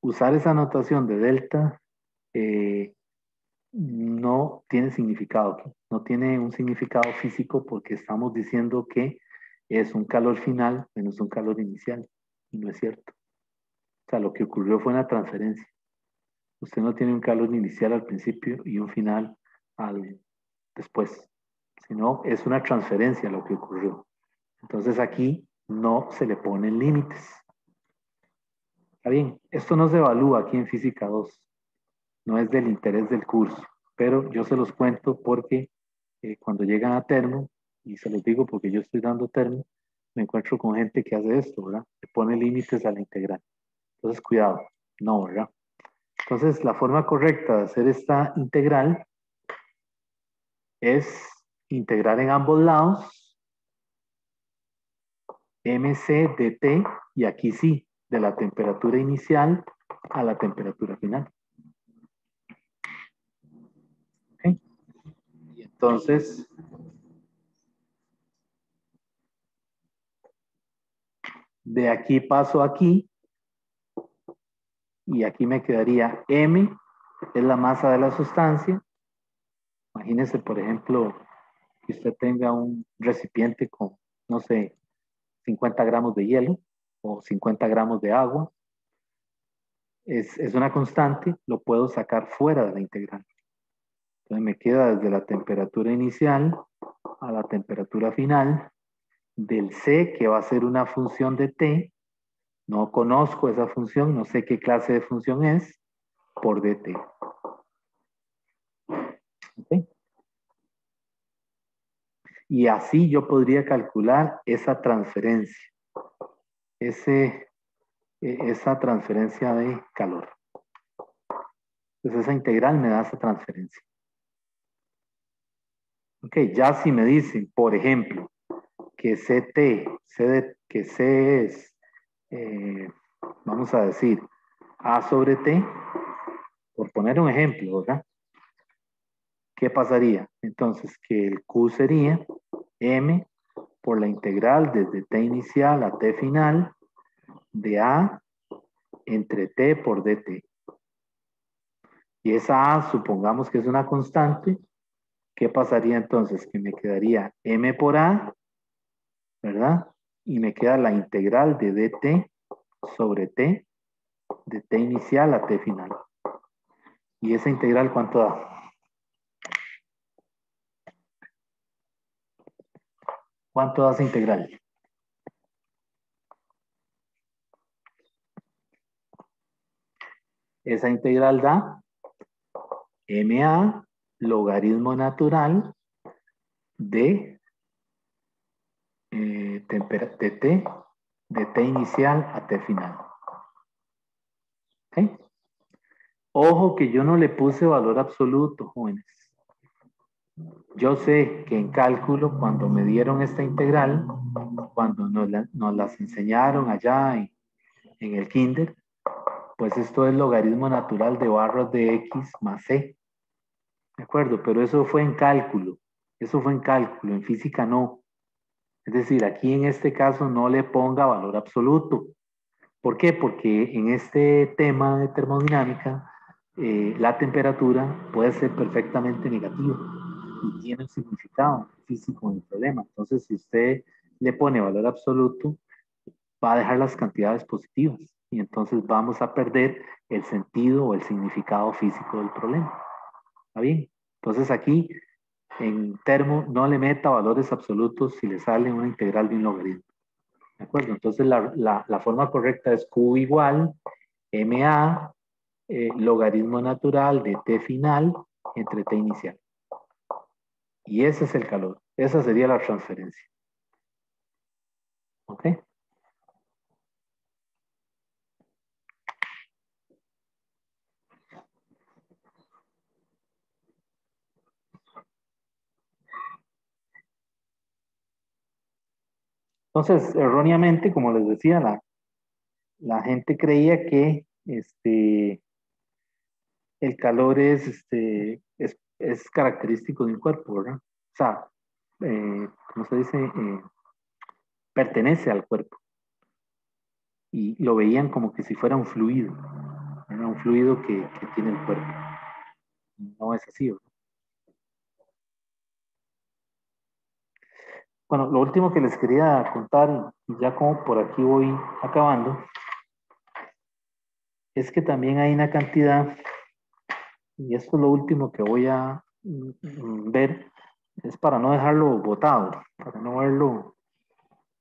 usar esa notación de delta no tiene significado aquí, no tiene un significado físico porque estamos diciendo que es un calor final menos un calor inicial, y no es cierto. O sea, lo que ocurrió fue una transferencia. Usted no tiene un calor inicial al principio y un final después, sino es una transferencia lo que ocurrió. Entonces aquí no se le ponen límites. Está bien, esto no se evalúa aquí en Física 2, no es del interés del curso, pero yo se los cuento porque cuando llegan a termo, y se los digo porque yo estoy dando termo, me encuentro con gente que hace esto, ¿verdad? Le pone límites a la integral. Entonces, cuidado, no, ¿verdad? Entonces, la forma correcta de hacer esta integral es integrar en ambos lados mc dt, y aquí sí, de la temperatura inicial a la temperatura final. ¿Okay? Y entonces, de aquí paso aquí, y aquí me quedaría m, es la masa de la sustancia. Imagínese, por ejemplo, que usted tenga un recipiente con, no sé, 50 gramos de hielo o 50 gramos de agua. Es una constante, lo puedo sacar fuera de la integral. Entonces me queda desde la temperatura inicial a la temperatura final del C, que va a ser una función de T. No conozco esa función, no sé qué clase de función es, por dt. ¿Okay? Y así yo podría calcular esa transferencia, esa transferencia de calor. Entonces esa integral me da esa transferencia. Ok, ya si me dicen, por ejemplo, que que C es, vamos a decir, A sobre T, por poner un ejemplo, ¿verdad? ¿Qué pasaría? Entonces, que el Q sería M por la integral desde T inicial a T final de A entre T por dt. Y esa A, supongamos que es una constante, ¿qué pasaría entonces? Que me quedaría M por A, ¿verdad? Y me queda la integral de dt sobre T, de T inicial a T final. ¿Y esa integral cuánto da? ¿Cuánto da esa integral? Esa integral da MA logaritmo natural de de T inicial a T final. ¿Okay? Ojo que yo no le puse valor absoluto, jóvenes. Yo sé que en cálculo, cuando me dieron esta integral, cuando nos las enseñaron allá en el kinder, pues esto es logaritmo natural de barras de x más c. ¿De acuerdo? Pero eso fue en cálculo. Eso fue en cálculo. En física no. Es decir, aquí en este caso no le ponga valor absoluto. ¿Por qué? Porque en este tema de termodinámica, la temperatura puede ser perfectamente negativa y tiene un significado físico en el problema. Entonces, si usted le pone valor absoluto, va a dejar las cantidades positivas y entonces vamos a perder el sentido o el significado físico del problema. ¿Está bien? Entonces aquí, en termo, no le meta valores absolutos si le sale una integral de un logaritmo. ¿De acuerdo? Entonces la forma correcta es Q igual MA logaritmo natural de T final entre T inicial. Y ese es el calor. Esa sería la transferencia. ¿Ok? Entonces, erróneamente, como les decía, la gente creía que el calor es característico de un cuerpo, ¿verdad? O sea, ¿cómo se dice? Pertenece al cuerpo. Y lo veían como que si fuera un fluido, ¿verdad? Un fluido que tiene el cuerpo. No es así, ¿verdad? Bueno, lo último que les quería contar, y ya como por aquí voy acabando, es que también hay una cantidad, y esto es lo último que voy a ver, es para no dejarlo botado, para no verlo,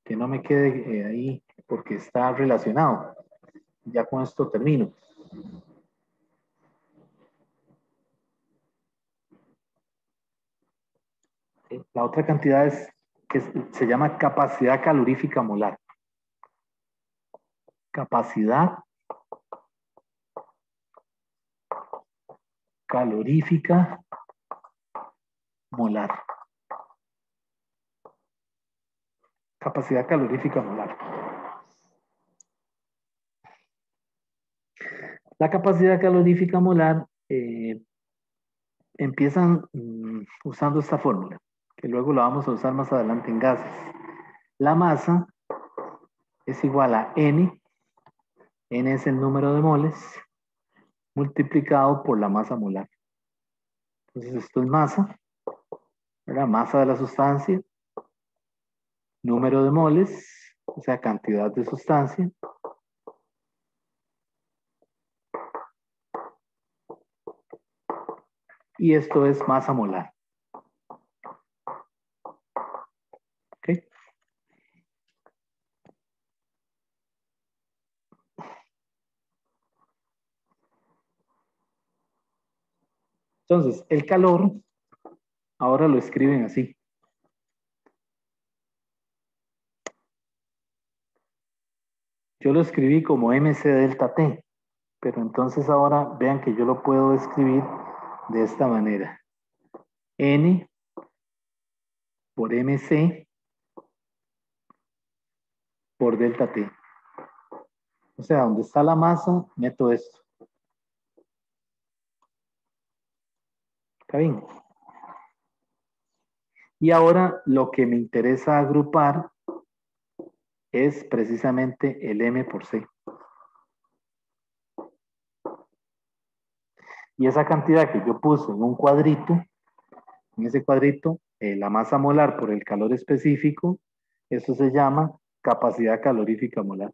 que no me quede ahí, porque está relacionado. Ya con esto termino. ¿Sí? La otra cantidad es que se llama capacidad calorífica molar. Capacidad calorífica molar. Capacidad calorífica molar. La capacidad calorífica molar empiezan usando esta fórmula, que luego la vamos a usar más adelante en gases. La masa es igual a N, N es el número de moles, multiplicado por la masa molar. Entonces esto es masa, ¿verdad? Masa de la sustancia, número de moles, o sea, cantidad de sustancia, y esto es masa molar. ¿Ok? Entonces, el calor, ahora lo escriben así. Yo lo escribí como mc delta T, pero entonces ahora vean que yo lo puedo escribir de esta manera. N por mc por delta T. O sea, donde está la masa, meto esto. ¿Está bien? Y ahora lo que me interesa agrupar es precisamente el M por C. Y esa cantidad que yo puse en un cuadrito, en ese cuadrito, la masa molar por el calor específico, eso se llama capacidad calorífica molar.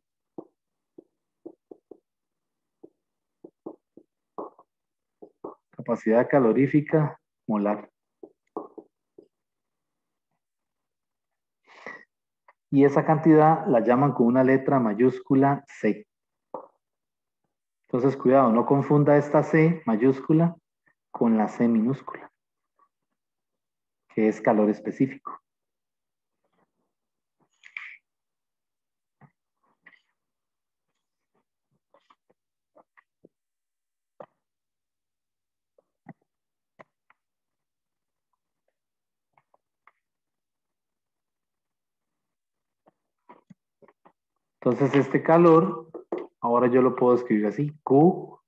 Capacidad calorífica molar. Y esa cantidad la llaman con una letra mayúscula C. Entonces, cuidado, no confunda esta C mayúscula con la C minúscula, que es calor específico. Entonces, este calor, ahora yo lo puedo escribir así. Q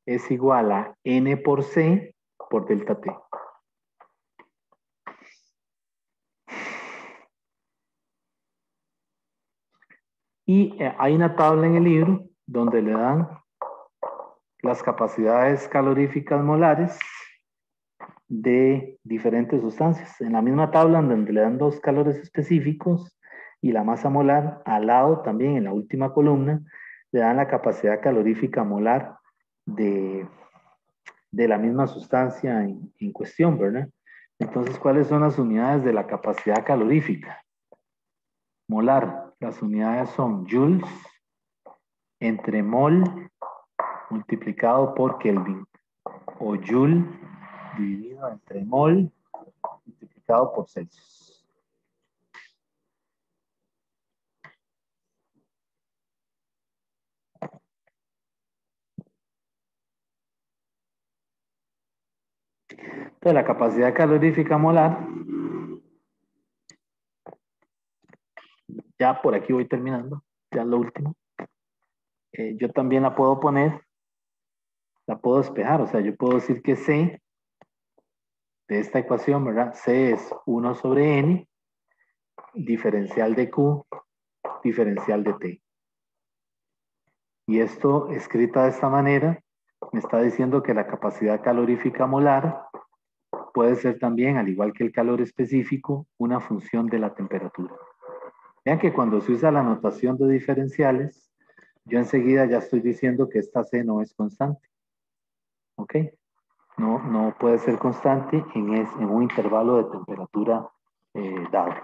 es igual a N por C por delta T. Y hay una tabla en el libro donde le dan las capacidades caloríficas molares de diferentes sustancias. En la misma tabla donde le dan dos calores específicos y la masa molar, al lado también en la última columna, le dan la capacidad calorífica molar de la misma sustancia en cuestión, ¿verdad? Entonces, ¿cuáles son las unidades de la capacidad calorífica molar? Las unidades son joules entre mol multiplicado por Kelvin, o joule dividido entre mol multiplicado por Celsius. Entonces, la capacidad calorífica molar, ya por aquí voy terminando, ya lo último. Yo también la puedo poner, la puedo despejar, o sea, yo puedo decir que C de esta ecuación, ¿verdad? C es 1 sobre N, diferencial de Q, diferencial de T. Y esto, escrita de esta manera, me está diciendo que la capacidad calorífica molar puede ser también, al igual que el calor específico, una función de la temperatura. Vean que cuando se usa la notación de diferenciales, yo enseguida ya estoy diciendo que esta C no es constante. ¿Ok? No puede ser constante en un intervalo de temperatura dado.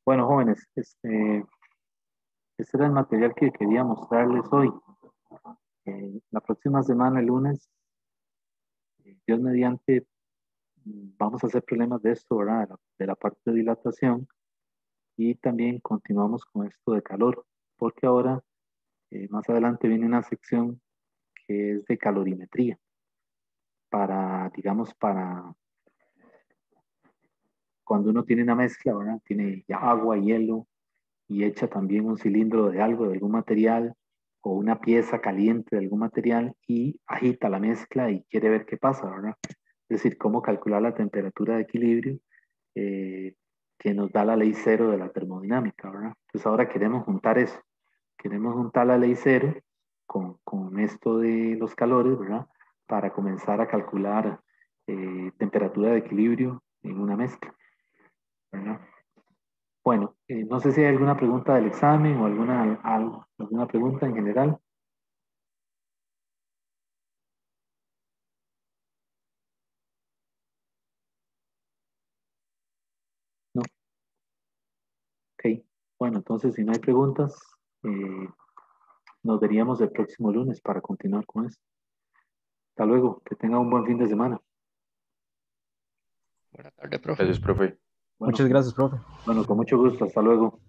Bueno, jóvenes, este era el material que quería mostrarles hoy. La próxima semana, el lunes, Dios mediante, vamos a hacer problemas de esto, ¿verdad? De la parte de dilatación, y también continuamos con esto de calor, porque ahora, más adelante viene una sección que es de calorimetría, para, digamos, para cuando uno tiene una mezcla, ¿verdad? Tiene ya agua, hielo, y echa también un cilindro de algo, de algún material, o una pieza caliente de algún material, y agita la mezcla y quiere ver qué pasa, ¿verdad? Es decir, cómo calcular la temperatura de equilibrio eh, que nos da la ley cero de la termodinámica, ¿verdad? Entonces ahora queremos juntar eso, queremos juntar la ley cero con esto de los calores, ¿verdad? Para comenzar a calcular temperatura de equilibrio en una mezcla, ¿verdad? Bueno, no sé si hay alguna pregunta del examen o alguna pregunta en general. No. Ok. Bueno, entonces si no hay preguntas, nos veríamos el próximo lunes para continuar con esto. Hasta luego, que tenga un buen fin de semana. Buenas tardes, profe. Gracias, profe. Bueno, Muchas gracias, profe. bueno, con mucho gusto, hasta luego.